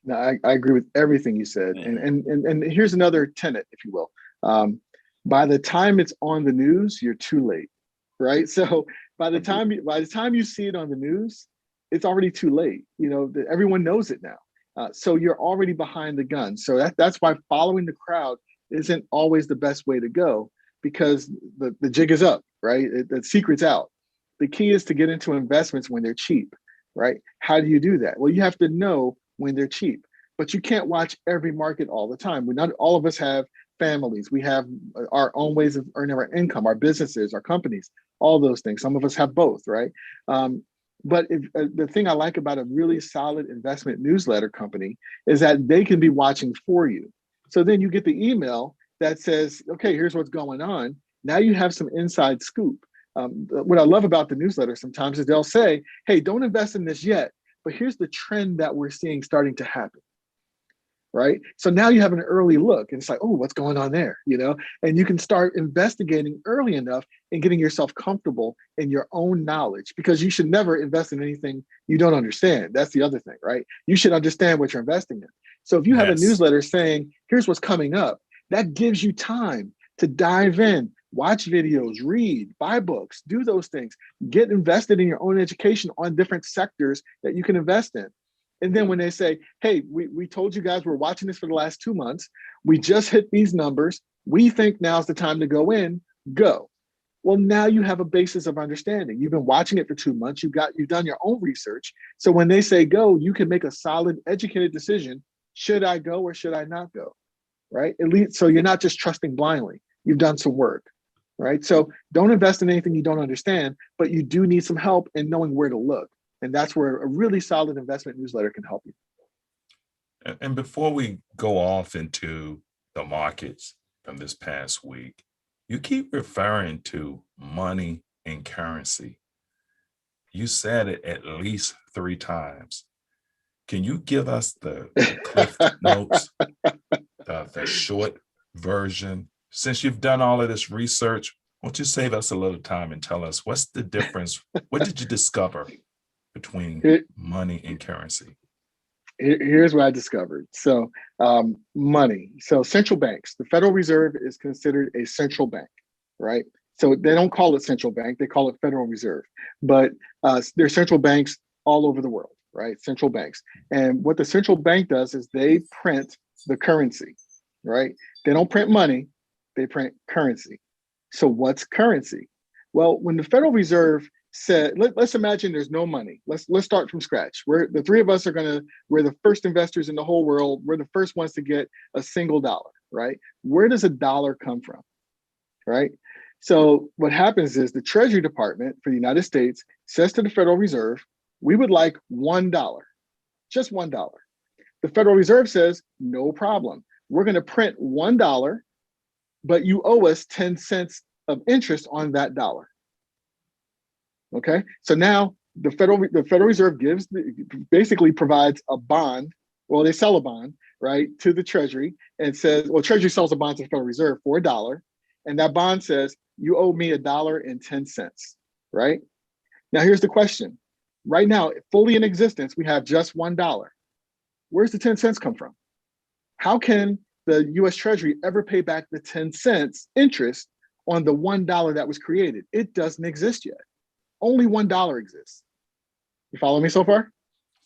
No, I agree with everything you said. And here's another tenet, if you will. By the time it's on the news, you're too late, right? So by the time you see it on the news, it's already too late. Everyone knows it now. So you're already behind the gun. So that's why following the crowd isn't always the best way to go, because the jig is up, right? The secret's out. The key is to get into investments when they're cheap, right? How do you do that? Well, you have to know when they're cheap, but you can't watch every market all the time. We not all of us have families. We have our own ways of earning our income, our businesses, our companies, all those things. Some of us have both, right? But the thing I like about a really solid investment newsletter company is that they can be watching for you. So then you get the email that says, okay, here's what's going on. Now you have some inside scoop. What I love about the newsletter sometimes is they'll say, hey, don't invest in this yet, but here's the trend that we're seeing starting to happen. Right. So now you have an early look and it's like, oh, what's going on there? And you can start investigating early enough and getting yourself comfortable in your own knowledge, because you should never invest in anything you don't understand. That's the other thing, right? You should understand what you're investing in. So if you have a newsletter saying, here's what's coming up, that gives you time to dive in, watch videos, read, buy books, do those things, get invested in your own education on different sectors that you can invest in. And then when they say, hey, we told you guys we're watching this for the last 2 months, we just hit these numbers, we think now's the time to go in, go. Well, now you have a basis of understanding. You've been watching it for 2 months, you've done your own research. So when they say go, you can make a solid, educated decision. Should I go or should I not go? Right? At least, so you're not just trusting blindly. You've done some work, right? So don't invest in anything you don't understand, but you do need some help in knowing where to look. And that's where a really solid investment newsletter can help you. And before we go off into the markets from this past week, you keep referring to money and currency. You said it at least 3 times. Can you give us the Cliff Notes, the short version? Since you've done all of this research, won't you save us a little time and tell us what's the difference? What did you discover between money and currency? Here's what I discovered. So money. So central banks, the Federal Reserve is considered a central bank, right? So they don't call it central bank, they call it Federal Reserve. But there are central banks all over the world, right? Central banks. And what the central bank does is they print the currency, right? They don't print money, they print currency. So what's currency? Well, when the Federal Reserve said, let's imagine there's no money. Let's start from scratch. We're the 3 of us we're the first investors in the whole world. We're the first ones to get a single dollar, right? Where does a dollar come from, right? So what happens is the Treasury Department for the United States says to the Federal Reserve, we would like $1, just $1. The Federal Reserve says, no problem. We're going to print $1, but you owe us 10 cents of interest on that dollar. Okay, so now the Federal Reserve basically provides a bond. Well, they sell a bond, right, to the Treasury and says, well, Treasury sells a bond to the Federal Reserve for $1, and that bond says you owe me $1.10, right? Now here's the question. Right now, fully in existence, we have just $1. Where's the 10 cents come from? How can the U.S. Treasury ever pay back the 10 cents interest on the $1 that was created? It doesn't exist yet. Only $1 exists. You follow me so far?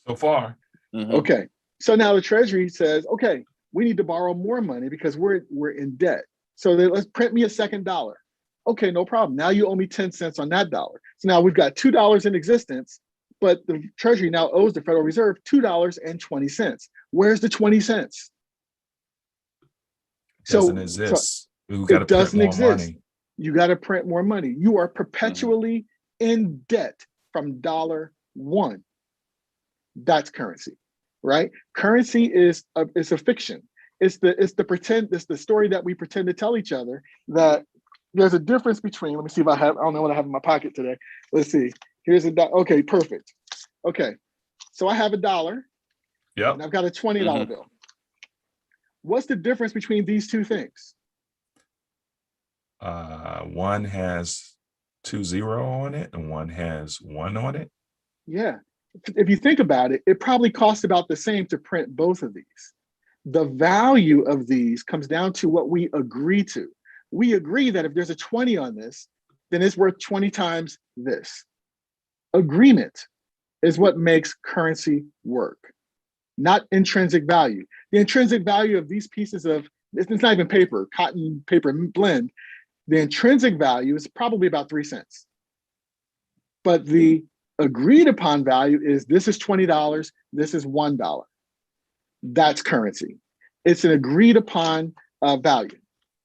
So far. Mm-hmm. Okay. So now the Treasury says, okay, we need to borrow more money because we're in debt. So let's print me a second dollar. Okay, no problem. Now you owe me 10 cents on that dollar. So now we've got $2 in existence, but the Treasury now owes the Federal Reserve $2.20. Where's the 20 cents? Doesn't exist. We've got to print more money. You got to print more money. You are perpetually in debt from $1. That's currency, right? Currency is a fiction. It's the story that we pretend to tell each other that there's a difference between, let me see if I don't know what I have in my pocket today. Let's see. Here's okay, perfect. Okay. So I have $1. Yep. And I've got a $20 bill. What's the difference between these two things? One has 20 on it and one has 1 on it. Yeah. If you think about it, it probably costs about the same to print both of these. The value of these comes down to what we agree to. We agree that if there's a 20 on this, then it's worth 20 times this. Agreement is what makes currency work, not intrinsic value. The intrinsic value of these pieces of, it's not even paper, cotton paper blend. The intrinsic value is probably about 3 cents. But the Agreed upon value is this is $20, this is $1. That's currency. It's an agreed upon value,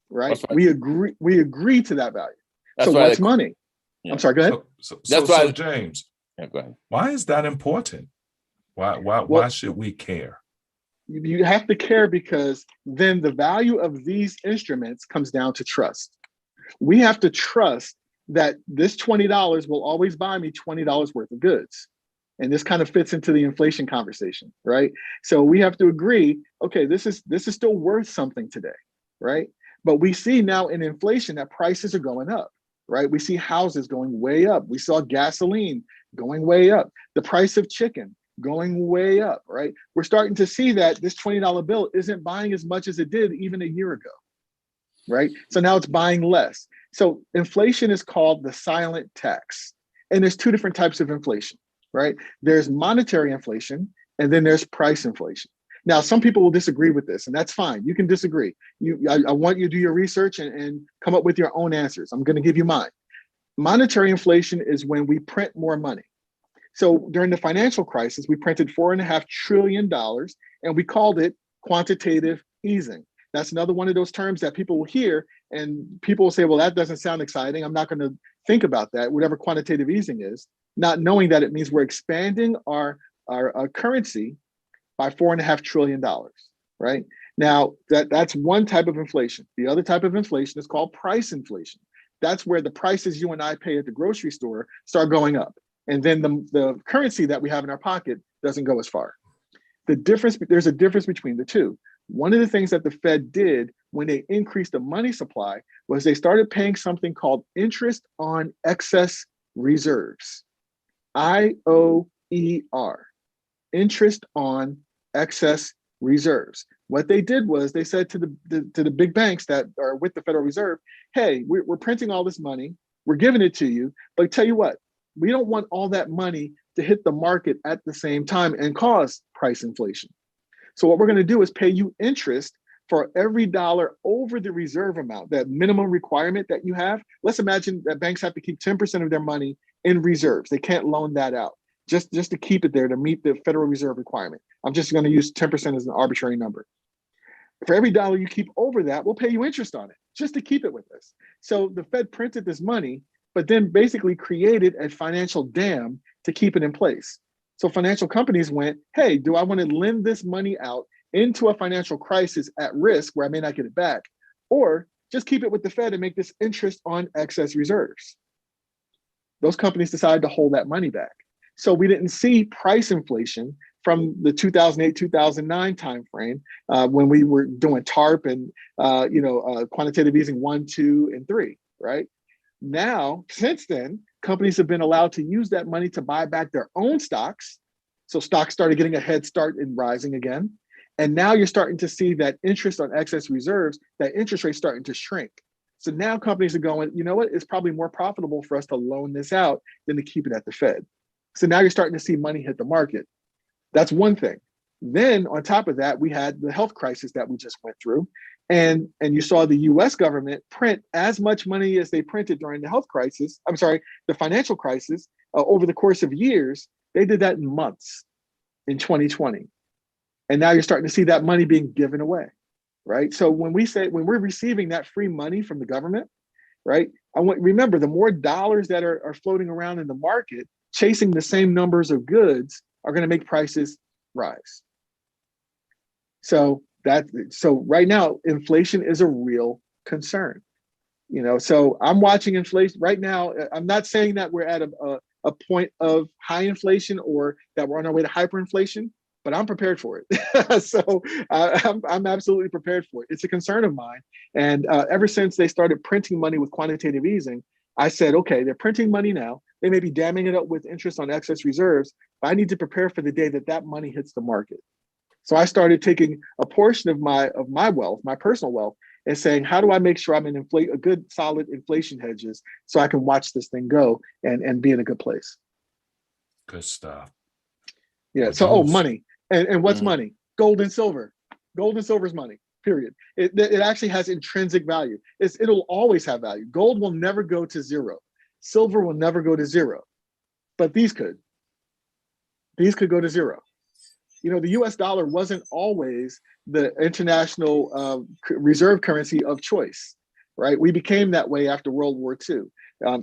right? That's right. We agree to that value. That's so why what's money? Yeah. I'm sorry, go ahead. That's why- James, Yeah, go ahead. why is that important? Why Well, should we care? You have to care because then the value of these instruments comes down to trust. We have to trust that this $20 will always buy me $20 worth of goods. And this kind of fits into the inflation conversation, right? So we have to agree, okay, this is still worth something today, right? But we see now in inflation that prices are going up, right? We see houses going way up. We saw gasoline going way up. The price of chicken going way up, right? We're starting to see that this $20 bill isn't buying as much as it did even a year ago, right? So now it's buying less. So inflation is called the silent tax. And there's two different types of inflation, right? There's monetary inflation, and then there's price inflation. Now, some people will disagree with this, and that's fine. You can disagree. I want you to do your research and come up with your own answers. I'm going to give you mine. Monetary inflation is when we print more money. So during the financial crisis, we printed $4.5 trillion, and we called it quantitative easing. That's another one of those terms that people will hear, and people will say, well, that doesn't sound exciting. I'm not going to think about that, whatever quantitative easing is, not knowing that it means we're expanding our currency by $4.5 trillion, right? Now, that's one type of inflation. The other type of inflation is called price inflation. That's where the prices you and I pay at the grocery store start going up. And then the currency that we have in our pocket doesn't go as far. There's a difference between the two. One of the things that the Fed did when they increased the money supply was they started paying something called interest on excess reserves. IOER, interest on excess reserves. What they did was they said to the big banks that are with the Federal Reserve, hey, we're printing all this money, we're giving it to you, but tell you what, we don't want all that money to hit the market at the same time and cause price inflation. So what we're going to do is pay you interest for every dollar over the reserve amount, that minimum requirement that you have. Let's imagine that banks have to keep 10% of their money in reserves. They can't loan that out just to keep it there to meet the Federal Reserve requirement. I'm just going to use 10% as an arbitrary number. For every dollar you keep over that, we'll pay you interest on it just to keep it with us. So the Fed printed this money, but then basically created a financial dam to keep it in place. So financial companies went, hey, do I want to lend this money out into a financial crisis at risk where I may not get it back, or just keep it with the Fed and make this interest on excess reserves? Those companies decided to hold that money back. So we didn't see price inflation from the 2008-2009 timeframe when we were doing TARP and quantitative easing 1, 2, and 3, right? Now, since then, companies have been allowed to use that money to buy back their own stocks. So stocks started getting a head start in rising again. And now you're starting to see that interest on excess reserves, that interest rate starting to shrink. So now companies are going, you know what, it's probably more profitable for us to loan this out than to keep it at the Fed. So now you're starting to see money hit the market. That's one thing. Then on top of that, we had the health crisis that we just went through. And you saw the US government print as much money as they printed during the the financial crisis over the course of years. They did that in months in 2020. And now you're starting to see that money being given away, right? So when we're receiving that free money from the government, right? Remember, the more dollars that are floating around in the market, chasing the same numbers of goods are going to make prices rise. So right now, inflation is a real concern. So I'm watching inflation right now. I'm not saying that we're at a point of high inflation or that we're on our way to hyperinflation, but I'm prepared for it. So I'm absolutely prepared for it. It's a concern of mine. And ever since they started printing money with quantitative easing, I said, okay, they're printing money now. They may be damming it up with interest on excess reserves, but I need to prepare for the day that money hits the market. So I started taking a portion of my wealth, my personal wealth, and saying, how do I make sure I'm in a good, solid inflation hedges so I can watch this thing go and be in a good place? Good stuff. Yeah. So, money. And what's money? Gold and silver. Gold and silver is money, period. It actually has intrinsic value. It'll always have value. Gold will never go to zero. Silver will never go to zero. But these could. these could go to zero. The US dollar wasn't always the international reserve currency of choice, right? We became that way after World War II.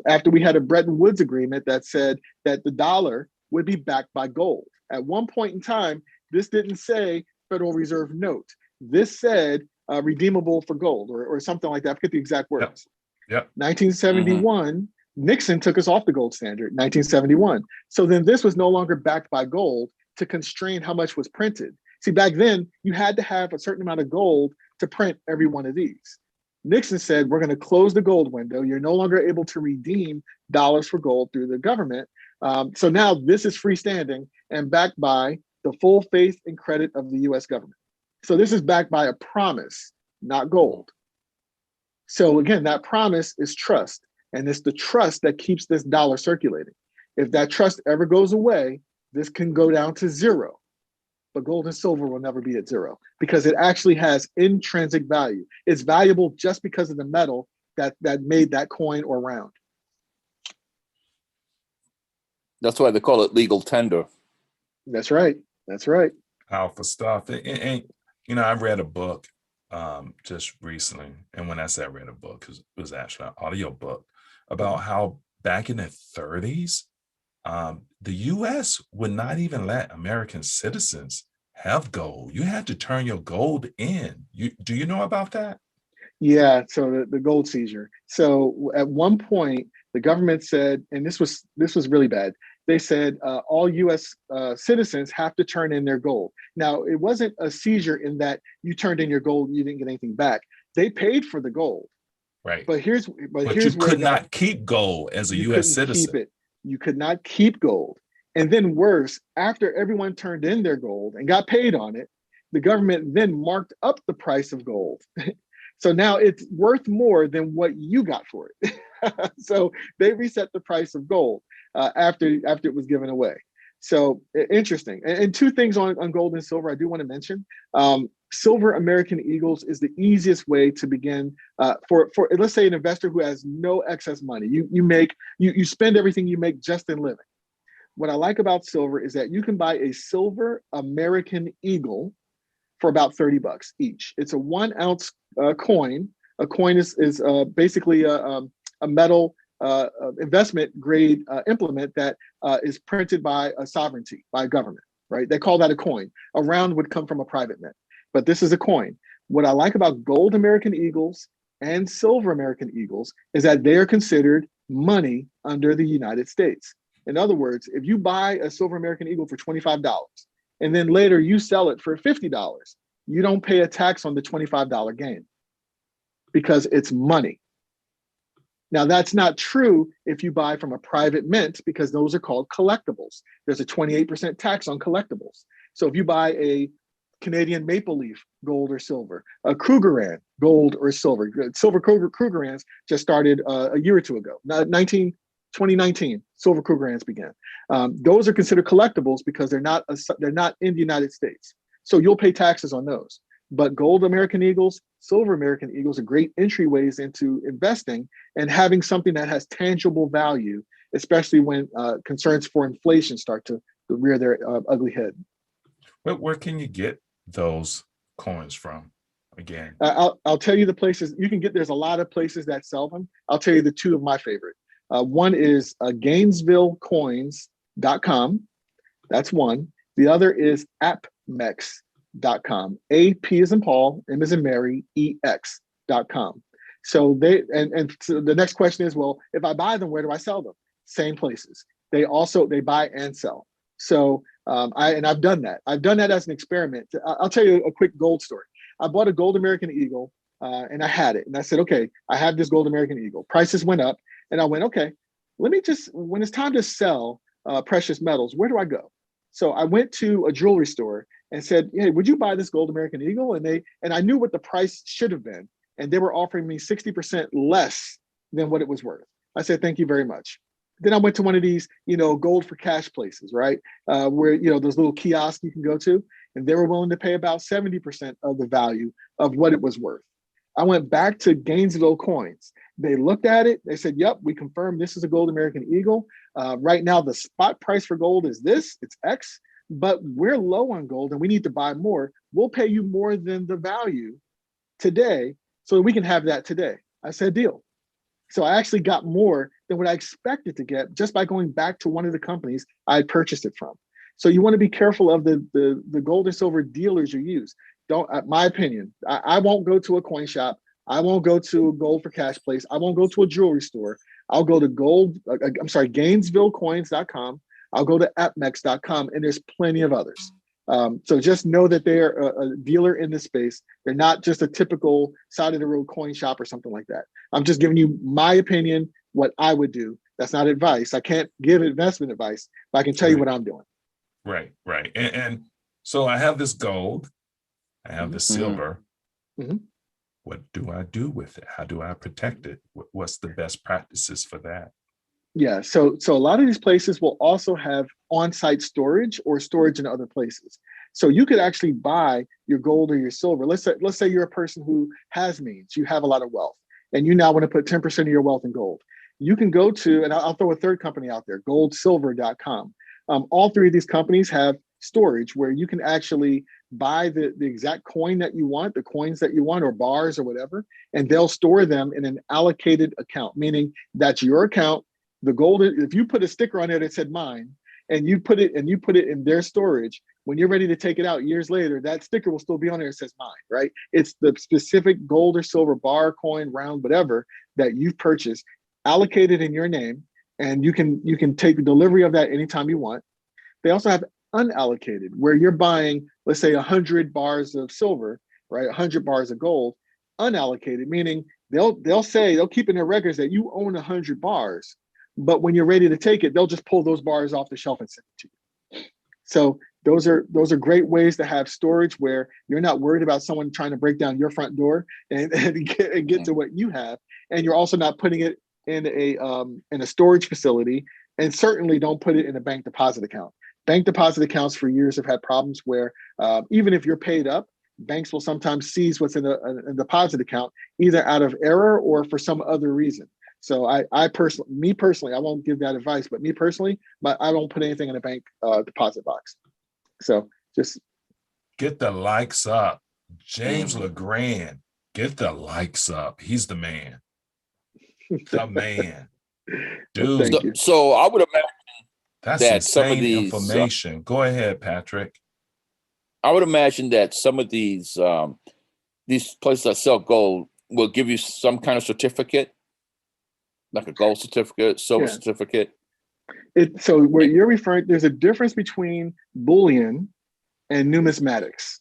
After we had a Bretton Woods agreement that said that the dollar would be backed by gold. At one point in time, this didn't say Federal Reserve note. This said redeemable for gold or something like that. I forget the exact words. Yep. 1971, Nixon took us off the gold standard, 1971. So then this was no longer backed by gold to constrain how much was printed. See, back then, you had to have a certain amount of gold to print every one of these. Nixon said, we're going to close the gold window. You're no longer able to redeem dollars for gold through the government. So now this is freestanding and backed by the full faith and credit of the US government. So this is backed by a promise, not gold. So again, that promise is trust. And it's the trust that keeps this dollar circulating. If that trust ever goes away, this can go down to zero. But gold and silver will never be at zero because it actually has intrinsic value. It's valuable just because of the metal that made that coin or round. That's why they call it legal tender. That's right. That's right. Powerful stuff. And I read a book just recently. And when I say I read a book, it was actually an audio book about how back in the 30s, the US would not even let American citizens have gold. You had to turn your gold in. Do you know about that? Yeah, so the gold seizure. So at one point, the government said, and this was really bad. They said all US citizens have to turn in their gold. Now, it wasn't a seizure in that you turned in your gold, you didn't get anything back. They paid for the gold. Right. But here's you where could not keep gold as a US citizen. Keep it. You could not keep gold. And then worse, after everyone turned in their gold and got paid on it, the government then marked up the price of gold. So now it's worth more than what you got for it. So they reset the price of gold after it was given away. So interesting. And two things on gold and silver I do want to mention. Silver American Eagles is the easiest way to begin for let's say an investor who has no excess money. You spend everything you make just in living. What I like about silver is that you can buy a silver American Eagle for about $30 each. It's a 1 ounce coin. A coin is basically a metal investment grade implement that is printed by a sovereignty, by a government, right? They call that a coin. A round would come from a private mint, but this is a coin. What I like about gold American Eagles and silver American Eagles is that they are considered money under the United States. In other words, if you buy a silver American Eagle for $25 and then later you sell it for $50, you don't pay a tax on the $25 gain because it's money. Now, that's not true if you buy from a private mint because those are called collectibles. There's a 28% tax on collectibles. So if you buy a Canadian maple leaf, gold or silver, a Krugerrand, gold or silver. Silver Krugerrands just started a year or two ago, 2019, silver Krugerrands began. Those are considered collectibles because they're not in the United States. So you'll pay taxes on those. But gold American Eagles, silver American Eagles are great entryways into investing and having something that has tangible value, especially when concerns for inflation start to rear their ugly head. Where can you get those coins from? Again, I'll tell you the places you can get. There's a lot of places that sell them. I'll tell you the two of my favorite. One is GainesvilleCoins.com. That's one. The other is AppMex.com. AP as in Paul, M as in Mary, EX.com. So so the next question is, well, if I buy them, where do I sell them? Same places. They buy and sell. So I've done that. I've done that as an experiment. I'll tell you a quick gold story. I bought a gold American Eagle and I had it. And I said, okay, I have this gold American Eagle. Prices went up. And I went, okay, when it's time to sell precious metals, where do I go? So I went to a jewelry store and said, hey, would you buy this gold American Eagle? And I knew what the price should have been. And they were offering me 60% less than what it was worth. I said, thank you very much. Then I went to one of these, gold for cash places, right? Where, those little kiosks you can go to, and they were willing to pay about 70% of the value of what it was worth. I went back to Gainesville Coins. They looked at it. They said, yep, we confirm this is a gold American Eagle. Right now, the spot price for gold is this, it's X, but we're low on gold and we need to buy more. We'll pay you more than the value today so that we can have that today. I said, deal. So I actually got more than what I expected to get just by going back to one of the companies I had purchased it from. So you want to be careful of the gold and silver dealers you use. Don't, my opinion, I won't go to a coin shop. I won't go to a gold for cash place. I won't go to a jewelry store. I'll go to GainesvilleCoins.com. I'll go to AppMex.com, and there's plenty of others. So just know that they're a dealer in this space. They're not just a typical side of the road coin shop or something like that. I'm just giving you my opinion, what I would do. That's not advice. I can't give investment advice, but I can tell you what I'm doing. Right. And so I have this gold, I have the silver. Mm-hmm. What do I do with it? How do I protect it? What's the best practices for that? Yeah, so a lot of these places will also have on-site storage or storage in other places. So you could actually buy your gold or your silver. Let's say you're a person who has means, you have a lot of wealth, and you now want to put 10% of your wealth in gold. You can go to, and I'll throw a third company out there, goldsilver.com. All three of these companies have storage where you can actually buy the exact coin that you want, the coins that you want, or bars or whatever, and they'll store them in an allocated account, meaning that's your account. The gold, if you put a sticker on there that said mine, and you put it in their storage, when you're ready to take it out years later, that sticker will still be on there that says mine, right? It's the specific gold or silver bar, coin, round, whatever that you've purchased, allocated in your name, and you can take delivery of that anytime you want. They also have unallocated, where you're buying, let's say 100 bars of silver, right? 100 bars of gold, unallocated, meaning they'll keep in their records that you own 100 bars, but when you're ready to take it, they'll just pull those bars off the shelf and send it to you. So those are great ways to have storage where you're not worried about someone trying to break down your front door and get to what you have, and you're also not putting it in a storage facility, and certainly don't put it in a bank deposit account. Bank deposit accounts for years have had problems where even if you're paid up, banks will sometimes seize what's in a deposit account, either out of error or for some other reason. So I personally, I won't give that advice, but me personally, I don't put anything in a bank deposit box. So just get the likes up. James LeGrand, get the likes up. He's the man. The man. Dude. So I would imagine that's that insane some of these information. Go ahead, Patrick. I would imagine that some of these places that sell gold will give you some kind of certificate, like a gold certificate, silver certificate. So where you're referring, there's a difference between bullion and numismatics.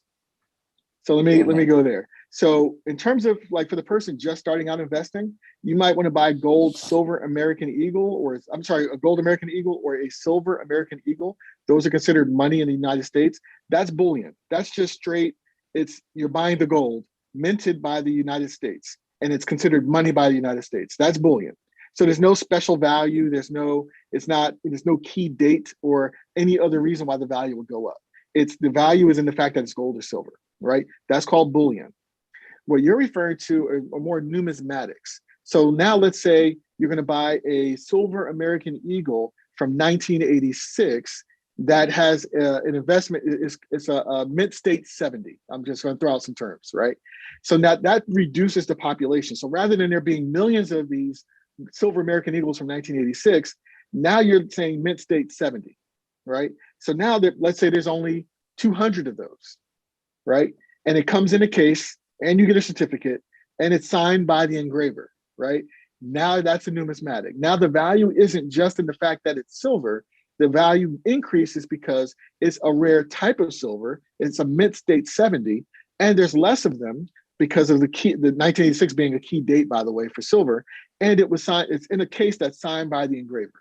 So let me go there. So in terms of, like, for the person just starting out investing, you might want to buy gold, silver American Eagle, a gold American Eagle or a silver American Eagle. Those are considered money in the United States. That's bullion. That's just straight. You're buying the gold minted by the United States, and it's considered money by the United States. That's bullion. So there's no special value. There's no key date or any other reason why the value would go up. The value is in the fact that it's gold or silver, right? That's called bullion. What you're referring to are more numismatics. So now let's say you're going to buy a silver American Eagle from 1986 that has an investment. It's a mint state 70. I'm just going to throw out some terms, right? So now that reduces the population. So rather than there being millions of these silver American Eagles from 1986, now you're saying mint state 70, right? So now let's say there's only 200 of those, right? And it comes in a case, and you get a certificate, and it's signed by the engraver, right? Now that's a numismatic. Now the value isn't just in the fact that it's silver. The value increases because it's a rare type of silver. It's a mint state 70, and there's less of them because of the 1986 being a key date, by the way, for silver. And it's in a case that's signed by the engraver.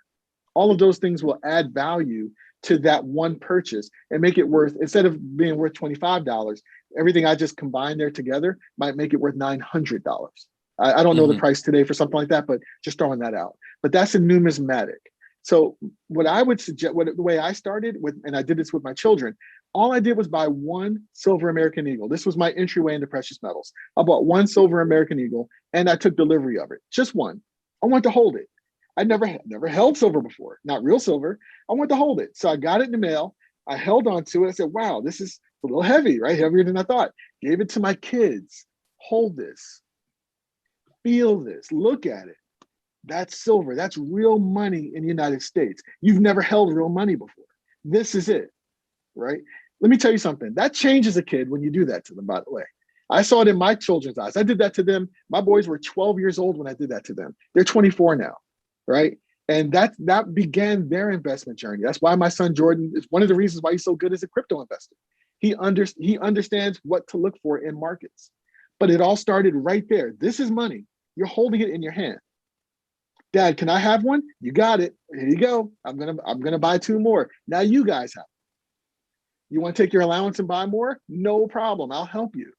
All of those things will add value to that one purchase and make it worth, instead of being worth $25, everything I just combined there together might make it worth $900. I don't know the price today for something like that, but just throwing that out. But that's a numismatic. So what I would suggest, the way I started with, and I did this with my children, all I did was buy one silver American Eagle. This was my entryway into precious metals. I bought one silver American Eagle and I took delivery of it, just one. I wanted to hold it. I never held silver before, not real silver. I wanted to hold it. So I got it in the mail. I held on to it. I said, wow, this is a little heavy, right? Heavier than I thought. Gave it to my kids. Hold this, feel this, look at it. That's silver. That's real money in the United States. You've never held real money before. This is it, right? Let me tell you something. That changes a kid when you do that to them, by the way. I saw it in my children's eyes. I did that to them. My boys were 12 years old when I did that to them. They're 24 now, right? And that began their investment journey. That's why my son Jordan is one of the reasons why he's so good as a crypto investor. He understands what to look for in markets. But it all started right there. This is money. You're holding it in your hand. Dad, can I have one? You got it. Here you go. I'm gonna buy 2 more. Now you guys have. You want to take your allowance and buy more? No problem. I'll help you.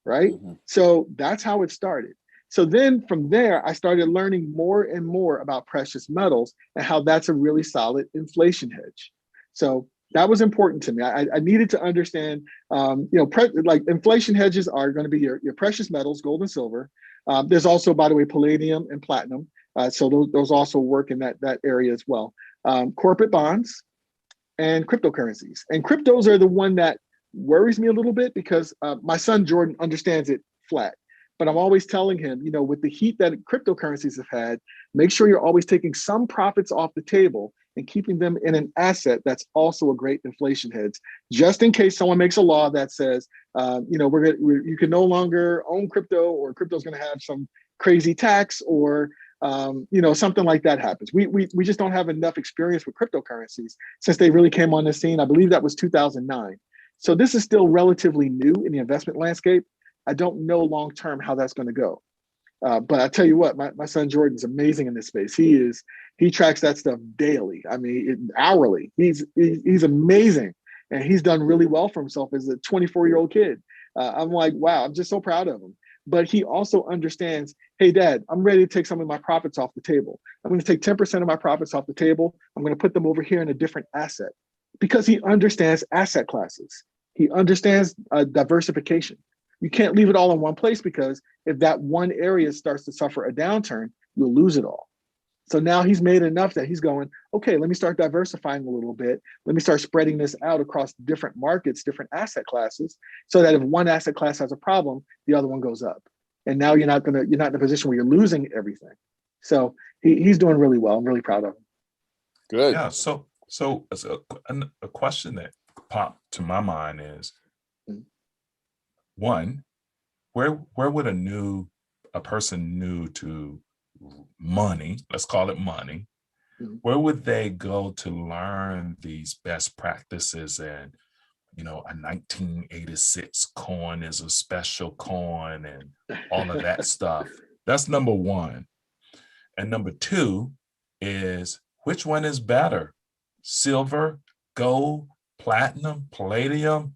Right? Mm-hmm. So that's how it started. So then from there, I started learning more and more about precious metals and how that's a really solid inflation hedge. So that was important to me. I needed to understand, like inflation hedges are going to be your precious metals, gold and silver. There's also, by the way, palladium and platinum. So those also work in that area as well. Corporate bonds and cryptocurrencies. And cryptos are the one that worries me a little bit because my son Jordan understands it flat. But I'm always telling him, with the heat that cryptocurrencies have had, make sure you're always taking some profits off the table and keeping them in an asset that's also a great inflation hedge, just in case someone makes a law that says, you can no longer own crypto, or crypto is going to have some crazy tax, or something like that happens. We just don't have enough experience with cryptocurrencies since they really came on the scene. I believe that was 2009. So this is still relatively new in the investment landscape. I don't know long-term how that's going to go. But I tell you what, my son Jordan's amazing in this space. He tracks that stuff daily. I mean, hourly. He's amazing. And he's done really well for himself as a 24-year-old kid. I'm like, wow, I'm just so proud of him. But he also understands, hey, Dad, I'm ready to take some of my profits off the table. I'm going to take 10% of my profits off the table. I'm going to put them over here in a different asset, because he understands asset classes. He understands diversification. You can't leave it all in one place, because if that one area starts to suffer a downturn, you'll lose it all. So now he's made enough that he's going, okay, let me start diversifying a little bit. Let me start spreading this out across different markets, different asset classes, so that if one asset class has a problem, the other one goes up. And now you're not in a position where you're losing everything. So he's doing really well. I'm really proud of him. Good. Yeah. So a question that popped to my mind is, one, where would a person new to money, let's call it money, where would they go to learn these best practices? And a 1986 coin is a special coin and all of that stuff. That's number one. And number two is, which one is better? Silver, gold, platinum, palladium,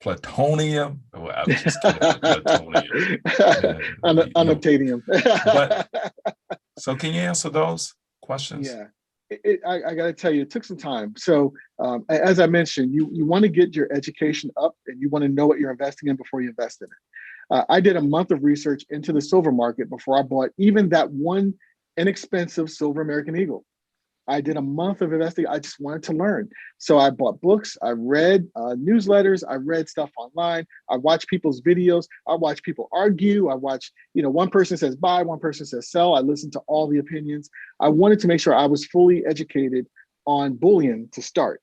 plutonium? Well, I was just kidding with plutonium. Unobtainium. But so can you answer those questions? Yeah. I got to tell you, it took some time. So as I mentioned, you want to get your education up, and you want to know what you're investing in before you invest in it. I did a month of research into the silver market before I bought even that one inexpensive silver American Eagle. I did a month of investing. I just wanted to learn. So I bought books, I read newsletters, I read stuff online, I watched people's videos, I watched people argue, I watched, one person says buy, one person says sell. I listened to all the opinions. I wanted to make sure I was fully educated on bullion to start.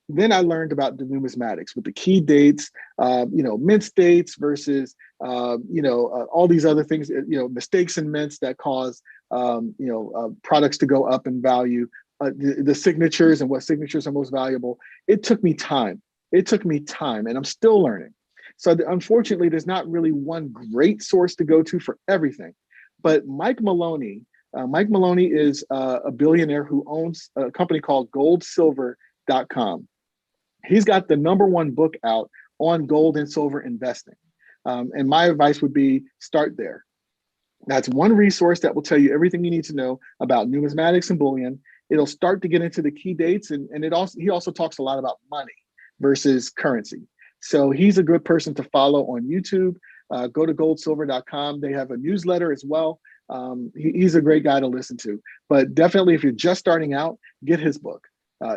Then I learned about the numismatics with the key dates, mint dates versus, all these other things, mistakes in mints that cause, products to go up in value. The signatures and what signatures are most valuable. It took me time. And I'm still learning. So unfortunately, there's not really one great source to go to for everything. But Mike Maloney is a billionaire who owns a company called goldsilver.com. He's got the #1 book out on gold and silver investing. And my advice would be start there. That's one resource that will tell you everything you need to know about numismatics and bullion. It'll start to get into the key dates, and he also talks a lot about money versus currency. So he's a good person to follow on YouTube. Go to goldsilver.com. They have a newsletter as well. He's a great guy to listen to. But definitely, if you're just starting out, get his book.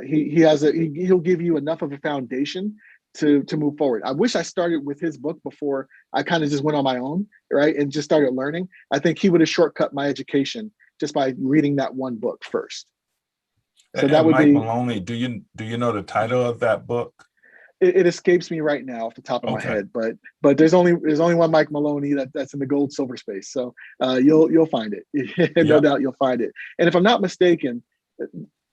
He'll give you enough of a foundation to move forward. I wish I started with his book before I kind of just went on my own, right, and just started learning. I think he would have shortcut my education just by reading that one book first. So that would Mike be. Maloney, do you know the title of that book? It escapes me right now off the top of my Okay. head, but there's only one Mike Maloney that's in the gold silver space. So you'll find it. No Yeah. doubt you'll find it. And if I'm not mistaken,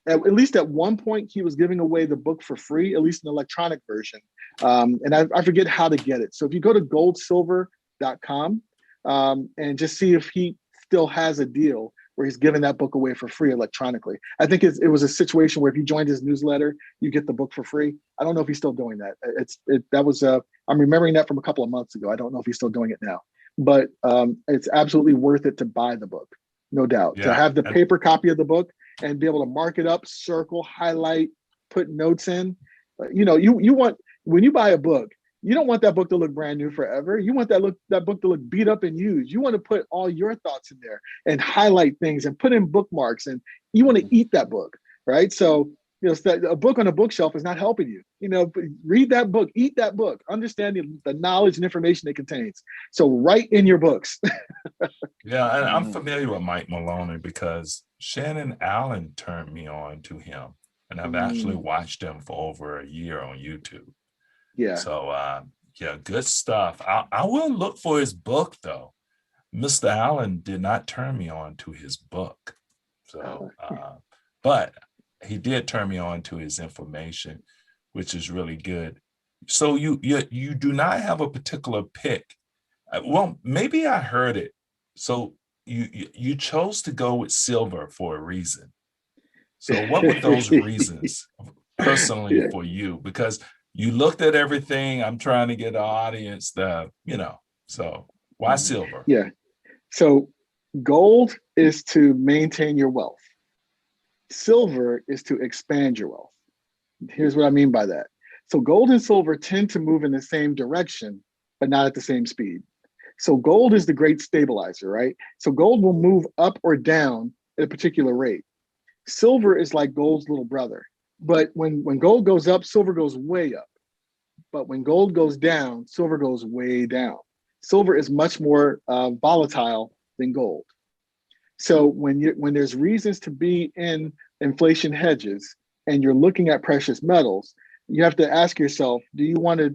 at least at one point he was giving away the book for free, at least an electronic version. And I forget how to get it. So if you go to goldsilver.com and just see if he still has a deal where he's giving that book away for free electronically. I think it was a situation where if you joined his newsletter, you get the book for free. I don't know if he's still doing that. I'm remembering that from a couple of months ago. I don't know if he's still doing it now, but it's absolutely worth it to buy the book, no doubt. To have the paper copy of the book and be able to mark it up, circle, highlight, put notes in. You want, when you buy a book, you don't want that book to look brand new forever. You want that book to look beat up and used. You want to put all your thoughts in there and highlight things and put in bookmarks, and you want to eat that book, right? So, a book on a bookshelf is not helping you. Read that book, eat that book, understand the knowledge and information it contains. So write in your books. Yeah, and I'm familiar with Mike Maloney because Shannon Allen turned me on to him, and I've actually watched him for over a year on YouTube. Yeah. So yeah, good stuff. I will look for his book though. Mr. Allen did not turn me on to his book. So but he did turn me on to his information, which is really good. So you do not have a particular pick. Well, maybe I heard it. So you chose to go with silver for a reason. So what were those reasons personally for you? Because you looked at everything. I'm trying to get the audience so why silver? Yeah. So gold is to maintain your wealth. Silver is to expand your wealth. Here's what I mean by that. So gold and silver tend to move in the same direction, but not at the same speed. So gold is the great stabilizer, right? So gold will move up or down at a particular rate. Silver is like gold's little brother. But when gold goes up, silver goes way up. But when gold goes down, silver goes way down. Silver is much more volatile than gold. So when there's reasons to be in inflation hedges and you're looking at precious metals, you have to ask yourself, do you want to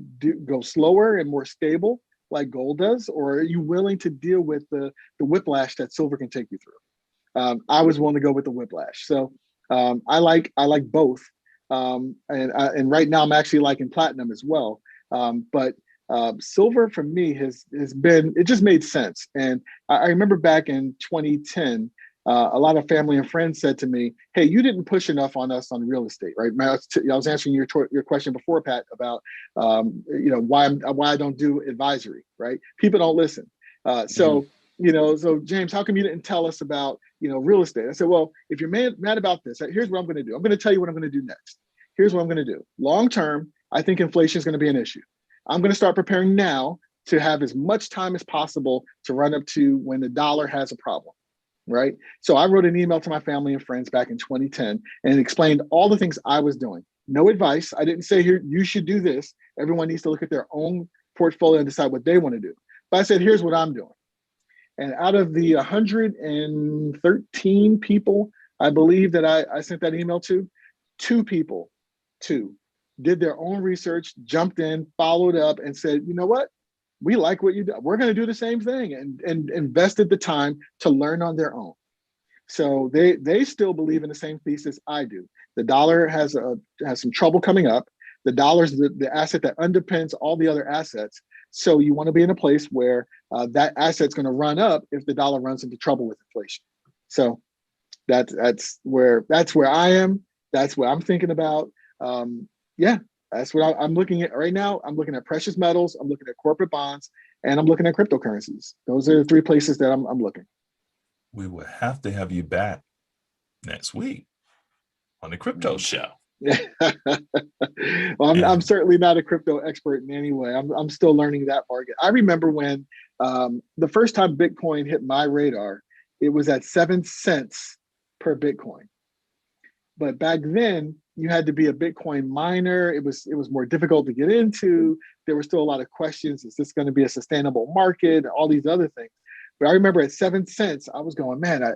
go slower and more stable like gold does, or are you willing to deal with the whiplash that silver can take you through? I was willing to go with the whiplash. So I like both. And right now I'm actually liking platinum as well. But silver for me has been, it just made sense. And I remember back in 2010, a lot of family and friends said to me, hey, you didn't push enough on us on real estate, right? I was answering your question before, Pat, about why I don't do advisory, right? People don't listen. So James, how come you didn't tell us about real estate? I said, well, if you're mad about this, here's what I'm going to do. I'm going to tell you what I'm going to do next. Here's what I'm going to do. Long term, I think inflation is going to be an issue. I'm going to start preparing now to have as much time as possible to run up to when the dollar has a problem, right? So I wrote an email to my family and friends back in 2010 and explained all the things I was doing. No advice. I didn't say, here, you should do this. Everyone needs to look at their own portfolio and decide what they want to do. But I said, here's what I'm doing. And out of the 113 people, I believe that I sent that email to, two did their own research, jumped in, followed up, and said, you know what? We like what you do. We're going to do the same thing, and invested the time to learn on their own. So they still believe in the same thesis I do. The dollar has some trouble coming up. The dollar is the asset that underpins all the other assets. So you want to be in a place where that asset's going to run up if the dollar runs into trouble with inflation. So that's where I am. That's what I'm thinking about. That's what I'm looking at right now. I'm looking at precious metals, I'm looking at corporate bonds, and I'm looking at cryptocurrencies. Those are the three places that I'm looking. We will have to have you back next week on the crypto show. Well, I'm certainly not a crypto expert in any way. I'm still learning that market. I remember when the first time Bitcoin hit my radar, it was at 7 cents per Bitcoin. But back then, you had to be a Bitcoin miner. It was more difficult to get into. There were still a lot of questions. Is this going to be a sustainable market? All these other things. But I remember at 7 cents, I was going, man,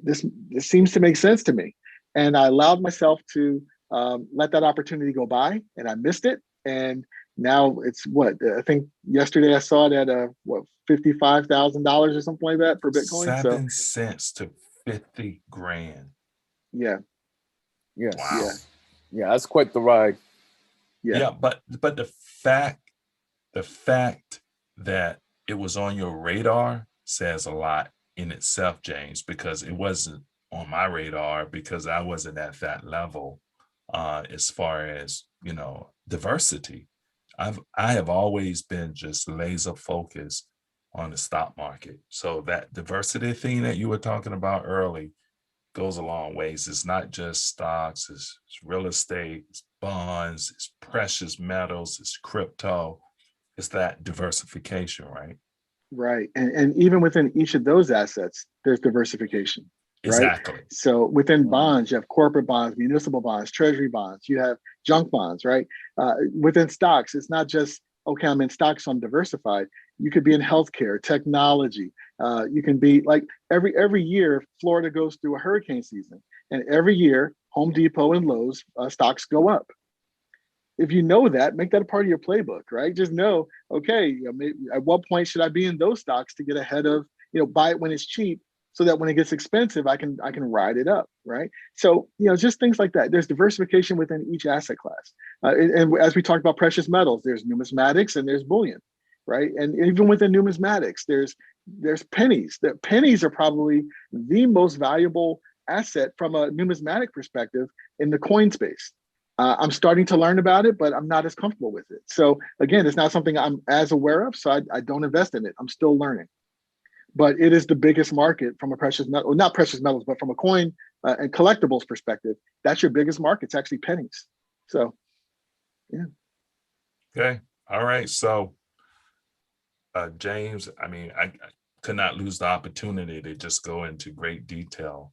this seems to make sense to me. And I allowed myself to let that opportunity go by, and I missed it. And now it's what I think yesterday I saw it at $55,000 or something like that for Bitcoin. 7 cents to 50 grand. Yeah. Yes. Wow. Yeah, that's quite the ride. Yeah, but the fact that it was on your radar says a lot in itself, James, because it wasn't on my radar because I wasn't at that level as far as, diversity. I have always been just laser focused on the stock market. So that diversity thing that you were talking about early goes a long ways. It's not just stocks, it's real estate, it's bonds, it's precious metals, it's crypto. It's that diversification, right? Right. And even within each of those assets, there's diversification, right? Exactly. So within bonds, you have corporate bonds, municipal bonds, treasury bonds, you have junk bonds, right? Within stocks, it's not just, okay, I'm in stocks, so I'm diversified. You could be in healthcare, technology. You can be like every year, Florida goes through a hurricane season. And every year, Home Depot and Lowe's stocks go up. If you know that, make that a part of your playbook, right? Just know, okay, maybe at what point should I be in those stocks to get ahead of, buy it when it's cheap, so that when it gets expensive, I can ride it up, right? So, just things like that. There's diversification within each asset class, and as we talked about precious metals, there's numismatics and there's bullion, right? And even within numismatics, there's pennies. That pennies are probably the most valuable asset from a numismatic perspective in the coin space. I'm starting to learn about it, but I'm not as comfortable with it. So again, it's not something I'm as aware of, so I don't invest in it. I'm still learning. But it is the biggest market from a precious metal, not precious metals, but from a coin and collectibles perspective. That's your biggest market. It's actually pennies. So, yeah. Okay. All right. So, James, I could not lose the opportunity to just go into great detail,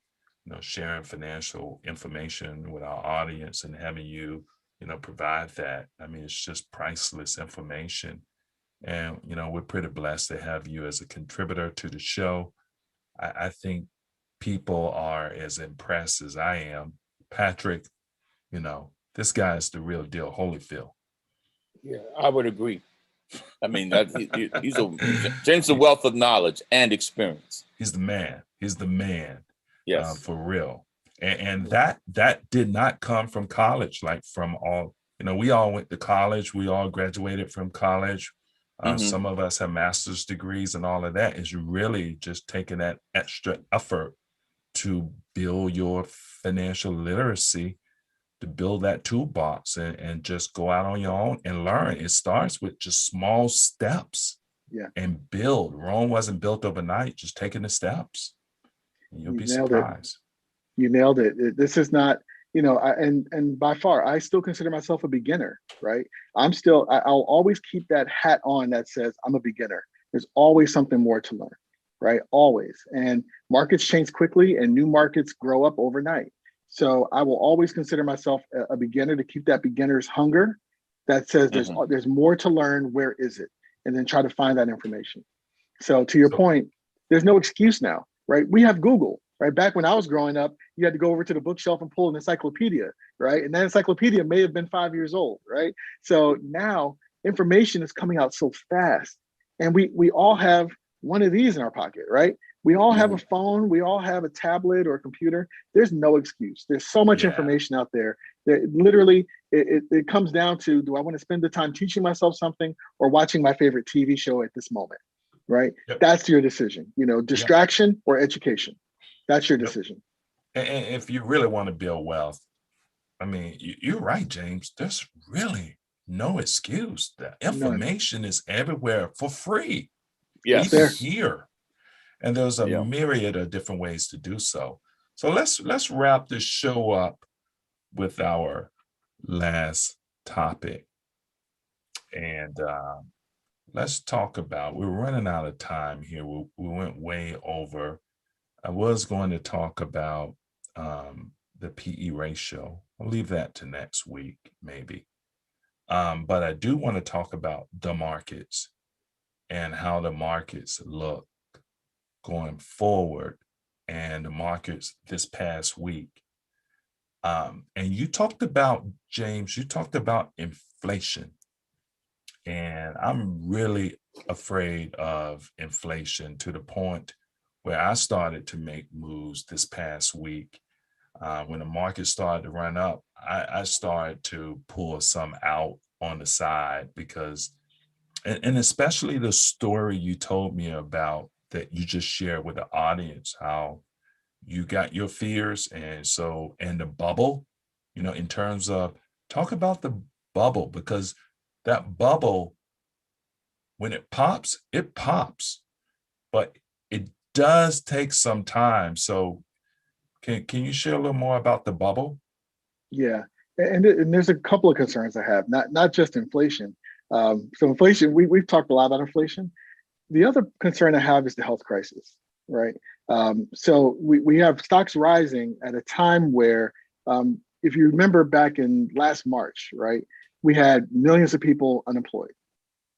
sharing financial information with our audience and having you, provide that. It's just priceless information. And, we're pretty blessed to have you as a contributor to the show. I think people are as impressed as I am. Patrick, this guy is the real deal, Holyfield. Yeah, I would agree. James, a wealth of knowledge and experience. He's the man. He's the man. Yes, for real. And that did not come from college. Like from all, we all went to college. We all graduated from college. Some of us have master's degrees, and all of that is really just taking that extra effort to build your financial literacy, to build that toolbox and just go out on your own and learn. It starts with just small steps. Yeah. And build. Rome wasn't built overnight, just taking the steps. And you'll be surprised. You nailed it. This is not, and by far, I still consider myself a beginner, right? I'll always keep that hat on that says I'm a beginner. There's always something more to learn, right? Always. And markets change quickly and new markets grow up overnight. So I will always consider myself a beginner, to keep that beginner's hunger that says there's more to learn. Where is it? And then try to find that information. So to your point, there's no excuse now, right? We have Google, right? Back when I was growing up, you had to go over to the bookshelf and pull an encyclopedia, right? And that encyclopedia may have been 5 years old, right? So now information is coming out so fast. And we all have one of these in our pocket, right? We all have a phone, we all have a tablet or a computer. There's no excuse. There's so much information out there that literally it comes down to, do I want to spend the time teaching myself something or watching my favorite TV show at this moment, right? Yep. That's your decision, distraction or education. That's your decision. And if you really want to build wealth, you're right, James. There's really no excuse. The information is everywhere for free. Yes. Even here. And there's a myriad of different ways to do so. So let's wrap this show up with our last topic. And let's talk about, we're running out of time here. We went way over. I was going to talk about the PE ratio. I'll leave that to next week, maybe. But I do want to talk about the markets and how the markets look going forward and the markets this past week. And you talked about, James, you talked about inflation. And I'm really afraid of inflation to the point where I started to make moves this past week. When the market started to run up, I started to pull some out on the side because, and especially the story you told me about that you just shared with the audience, how you got your fears. And so, and the bubble, in terms of talk about the bubble, because that bubble, when it pops, but it does take some time. So can you share a little more about the bubble? Yeah, and there's a couple of concerns I have, not just inflation. So inflation, we've talked a lot about inflation. The other concern I have is the health crisis, right? So we have stocks rising at a time where, if you remember back in last March, right, we had millions of people unemployed,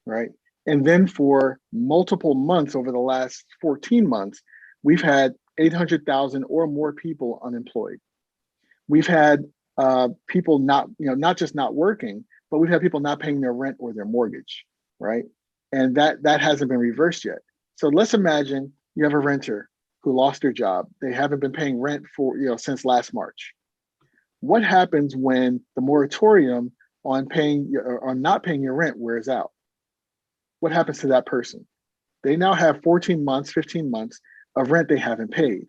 right? And then for multiple months over the last 14 months, we've had 800,000 or more people unemployed. We've had people not just not working, but we've had people not paying their rent or their mortgage, right? And that hasn't been reversed yet. So let's imagine you have a renter who lost their job. They haven't been paying rent for since last March. What happens when the moratorium on not paying your rent wears out? What happens to that person? They now have 14 months, 15 months of rent they haven't paid.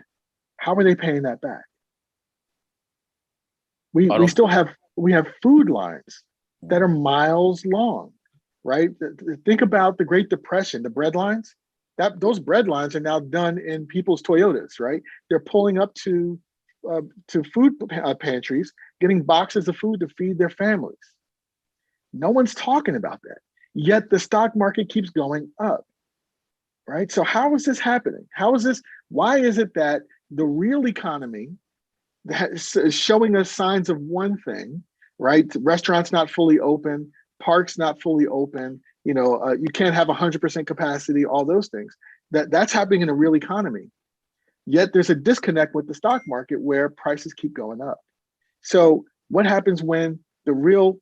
How are they paying that back? We still have food lines that are miles long, right? Think about the Great Depression, the bread lines. Those bread lines are now done in people's Toyotas, right? They're pulling up to food pantries, getting boxes of food to feed their families. No one's talking about that. Yet the stock market keeps going up, right? So how is this happening? Why is it that the real economy that is showing us signs of one thing, right? Restaurants not fully open, parks not fully open, you can't have 100% capacity, all those things. That's happening in a real economy. Yet there's a disconnect with the stock market where prices keep going up. So what happens when the real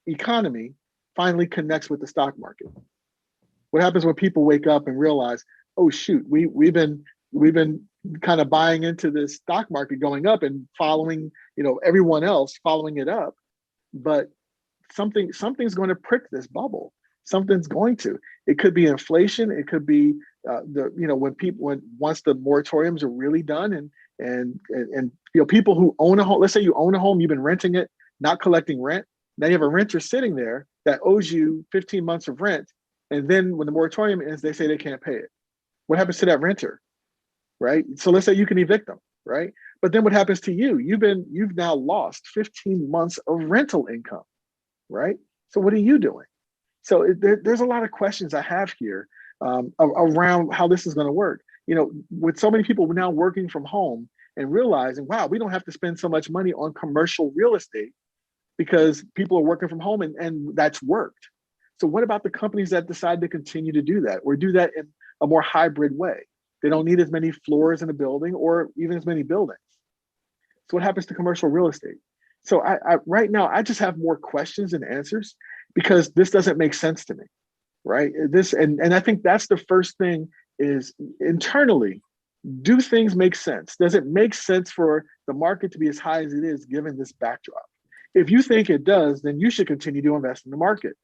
economy finally connects with the stock market? What happens when people wake up and realize, oh shoot, we've been kind of buying into this stock market going up and following, everyone else following it up, but something's going to prick this bubble. Something's going to. It could be inflation. It could be once the moratoriums are really done and people who own a home. Let's say you own a home, you've been renting it, not collecting rent. Now you have a renter sitting there that owes you 15 months of rent, and then when the moratorium ends, they say they can't pay it. What happens to that renter, right? So let's say you can evict them, right? But then what happens to you? You've now lost 15 months of rental income, right? So what are you doing? So there's a lot of questions I have here around how this is going to work. With so many people now working from home and realizing, wow, we don't have to spend so much money on commercial real estate because people are working from home and that's worked. So what about the companies that decide to continue to do that or do that in a more hybrid way? They don't need as many floors in a building or even as many buildings. So what happens to commercial real estate? So I right now, I just have more questions than answers because this doesn't make sense to me, right? And I think that's the first thing is internally, do things make sense? Does it make sense for the market to be as high as it is given this backdrop? If you think it does, then you should continue to invest in the market.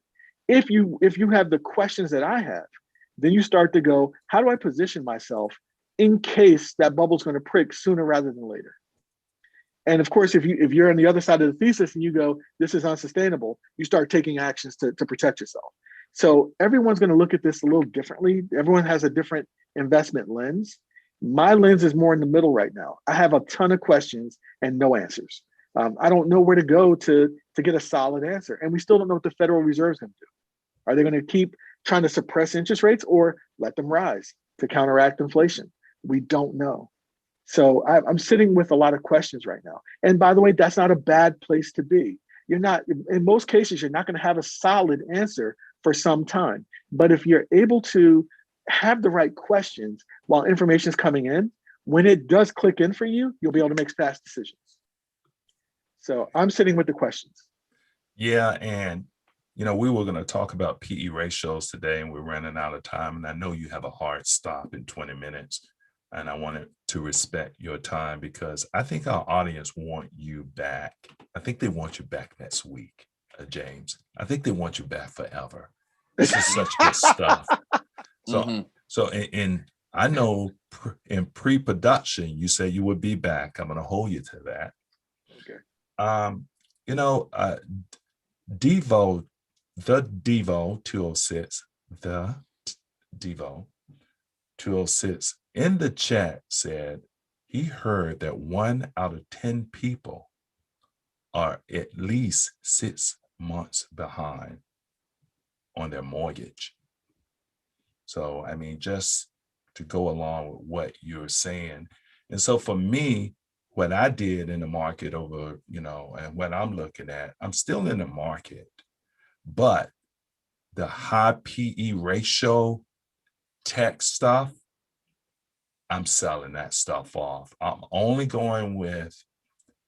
If you have the questions that I have, then you start to go, how do I position myself in case that bubble's going to prick sooner rather than later? And of course, if you're on the other side of the thesis and you go, this is unsustainable, you start taking actions to protect yourself. So everyone's going to look at this a little differently. Everyone has a different investment lens. My lens is more in the middle right now. I have a ton of questions and no answers. I don't know where to go to get a solid answer. And we still don't know what the Federal Reserve is going to do. Are they going to keep trying to suppress interest rates or let them rise to counteract inflation? We don't know. So I'm sitting with a lot of questions right now. And by the way, that's not a bad place to be. You're not, in most cases, you're not going to have a solid answer for some time. But if you're able to have the right questions while information is coming in, when it does click in for you, you'll be able to make fast decisions. So I'm sitting with the questions. Yeah, and we were going to talk about PE ratios today, and we're running out of time. And I know you have a hard stop in 20 minutes, and I wanted to respect your time because I think our audience want you back. I think they want you back next week, James. I think they want you back forever. This is such good stuff. So, and I know in pre-production, you said you would be back. I'm going to hold you to that. Okay. Devo, the Devo 206, the Devo 206 in the chat said he heard that 1 out of 10 people are at least 6 months behind on their mortgage. So, I mean, just to go along with what you're saying. And so for me, what I did in the market over, and what I'm looking at, I'm still in the market, but the high PE ratio tech stuff, I'm selling that stuff off. I'm only going with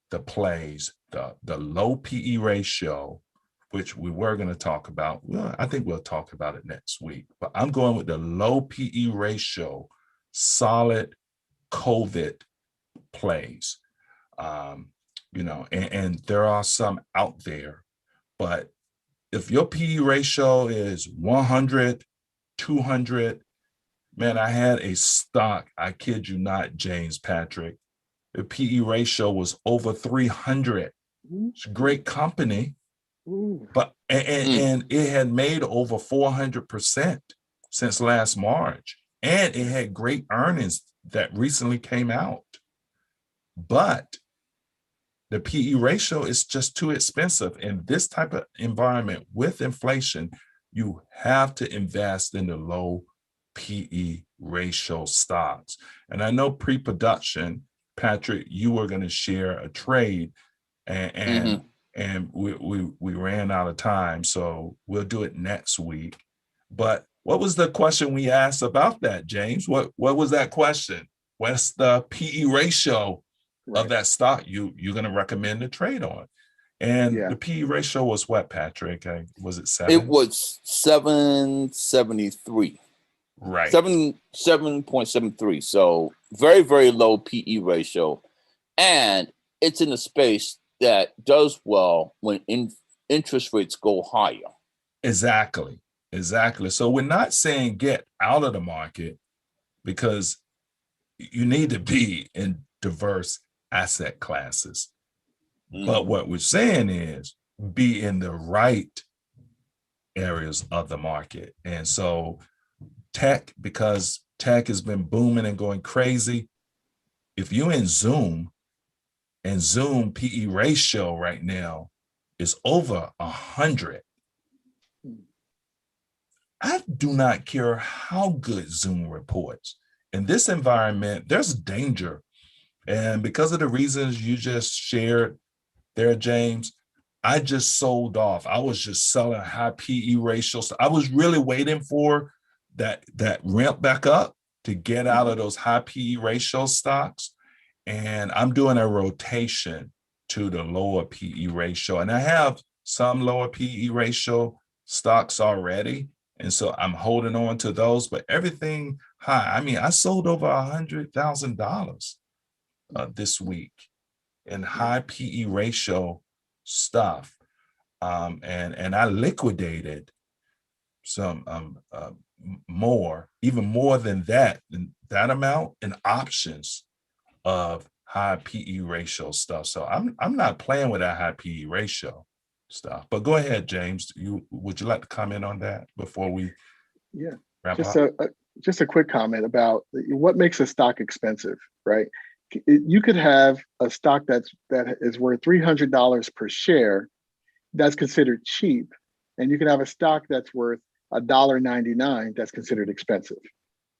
the plays, the low PE ratio, which we were going to talk about. Well, I think we'll talk about it next week, but I'm going with the low PE ratio, solid COVID plays. And there are some out there, but if your PE ratio is 100, 200, man, I had a stock, I kid you not, James Patrick, the PE ratio was over 300. It's a great company, but and it had made over 400% since last March, and it had great earnings that recently came out. But the PE ratio is just too expensive. In this type of environment with inflation, you have to invest in the low PE ratio stocks. And I know pre-production, Patrick, you were going to share a trade, and we ran out of time, so we'll do it next week. But what was the question we asked about that, James? What was that question? What's the PE ratio of that stock you're going to recommend a trade on? And the PE ratio was what, Patrick? Was it 7? It was 773. Right. 7.73. So very, very low PE ratio. And it's in a space that does well when interest rates go higher. Exactly. So we're not saying get out of the market, because you need to be in diverse asset classes. But what we're saying is be in the right areas of the market. And so tech, because tech has been booming and going crazy, if you're in Zoom, and Zoom PE ratio right now is over 100, I do not care how good Zoom reports. In this environment, there's danger. And because of the reasons you just shared there, James, I just sold off. I was just selling high PE ratios. I was really waiting for that ramp back up to get out of those high PE ratio stocks. And I'm doing a rotation to the lower PE ratio. And I have some lower PE ratio stocks already. And so I'm holding on to those, but everything high. I mean, I sold over $100,000 this week in high PE ratio stuff. And I liquidated some even more than that amount in options of high PE ratio stuff. So I'm not playing with that high PE ratio stuff. But go ahead, James. Would you like to comment on that before we wrap up? Just a quick comment about what makes a stock expensive, right? You could have a stock that is worth $300 per share that's considered cheap, and you can have a stock that's worth $1.99 that's considered expensive,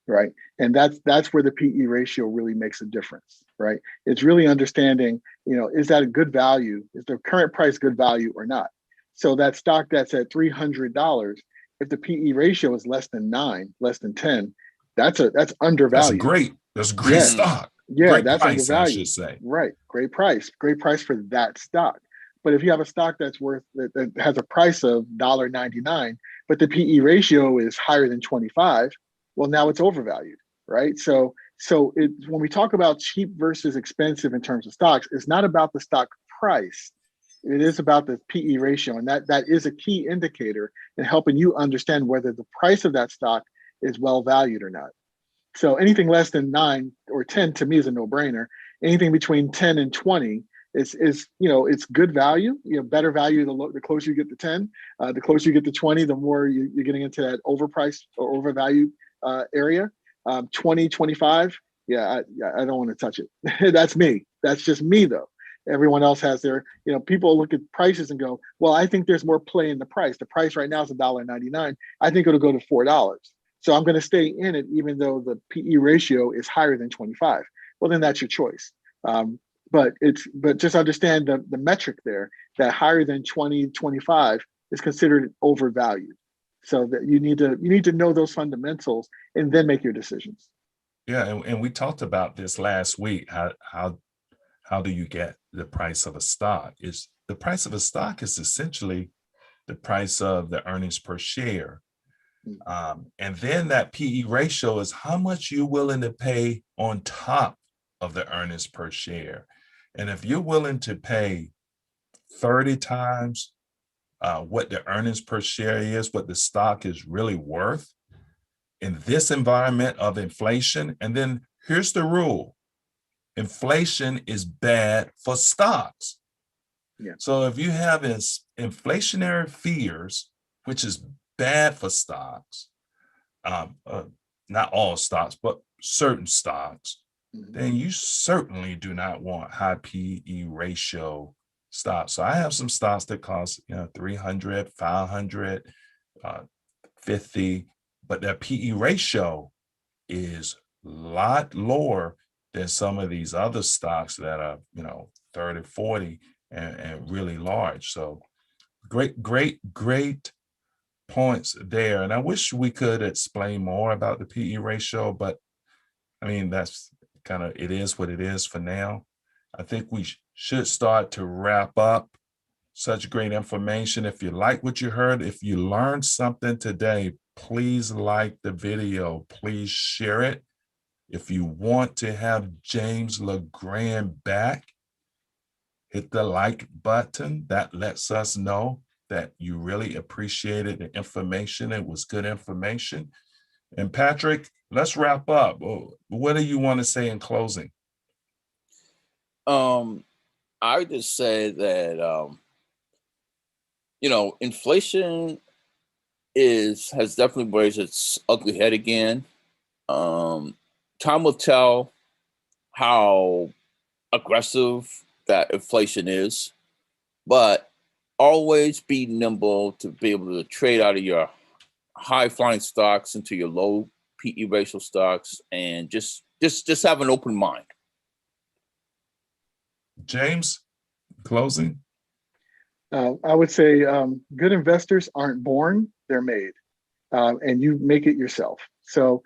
right? And that's where the PE ratio really makes a difference. right? It's really understanding, is that a good value? Is the current price good value or not? So that stock that's at $300, if the PE ratio is less than 9, less than 10, that's undervalued. That's a great Yeah, stock. yeah, Great that's price, I undervalued. should say. Right. Great price for that stock. But if you have a stock that has a price of $1.99, but the PE ratio is higher than 25, well, now it's overvalued, right? So when we talk about cheap versus expensive in terms of stocks, it's not about the stock price. It is about the PE ratio, and that is a key indicator in helping you understand whether the price of that stock is well valued or not. So anything less than 9 or 10 to me is a no-brainer. Anything between 10 and 20 is it's good value. Better value the closer you get to 10. The closer you get to 20, the more you're getting into that overpriced or overvalued area. 20, 25, I don't want to touch it. That's me. That's just me though. Everyone else has their, people look at prices and go, well, I think there's more play in the price. The price right now is $1.99. I think it'll go to $4. So I'm going to stay in it, even though the PE ratio is higher than 25. Well, then that's your choice. But just understand the metric there, that higher than 20, 25 is considered overvalued. So that you need to know those fundamentals and then make your decisions. Yeah, and we talked about this last week. How do you get the price of a stock? Is the price of a stock is essentially the price of the earnings per share. And then that PE ratio is how much you're willing to pay on top of the earnings per share. And if you're willing to pay 30 times what the earnings per share is, what the stock is really worth in this environment of inflation, and then here's the rule: inflation is bad for stocks. Yeah. So if you have inflationary fears, which is bad for stocks, not all stocks, but certain stocks, then you certainly do not want high PE ratio stocks. So I have some stocks that cost 300, 500, 50, but their PE ratio is a lot lower than some of these other stocks that are 30, 40 and really large. So great points there. And I wish we could explain more about the PE ratio, but I mean, that's it is what it is for now. I think we should start to wrap up. Such great information. If you like what you heard, if you learned something today, please like the video, please share it. If you want to have James LeGrand back, hit the like button. That lets us know that you really appreciated the information. It was good information. And Patrick, let's wrap up. What do you want to say in closing? I would just say that inflation has definitely raised its ugly head again. Time will tell how aggressive that inflation is, but always be nimble to be able to trade out of your high flying stocks into your low PE ratio stocks, and just have an open mind. James, closing. I would say good investors aren't born, they're made, and you make it yourself. So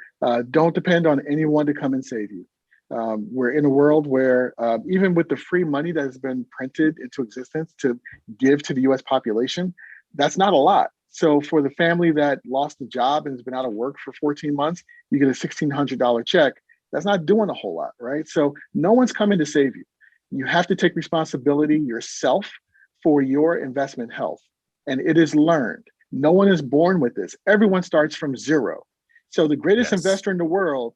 don't depend on anyone to come and save you. We're in a world where even with the free money that has been printed into existence to give to the US population, that's not a lot. So for the family that lost a job and has been out of work for 14 months, you get a $1,600 check. That's not doing a whole lot, right? So no one's coming to save you. You have to take responsibility yourself for your investment health. And it is learned. No one is born with this. Everyone starts from zero. So the greatest investor in the world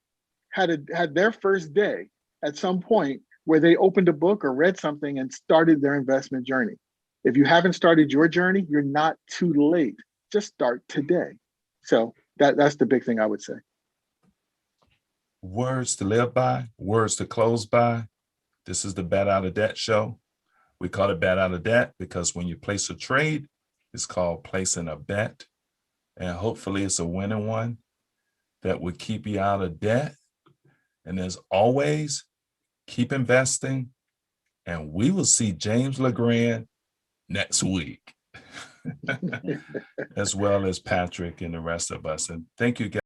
had their first day at some point where they opened a book or read something and started their investment journey. If you haven't started your journey, you're not too late. Just start today. So that's the big thing I would say. Words to live by, words to close by. This is the Bet Out of Debt show. We call it Bet Out of Debt because when you place a trade, it's called placing a bet. And hopefully it's a winning one that would keep you out of debt. And as always, keep investing, and we will see James LeGrand next week, as well as Patrick and the rest of us. And thank you, guys.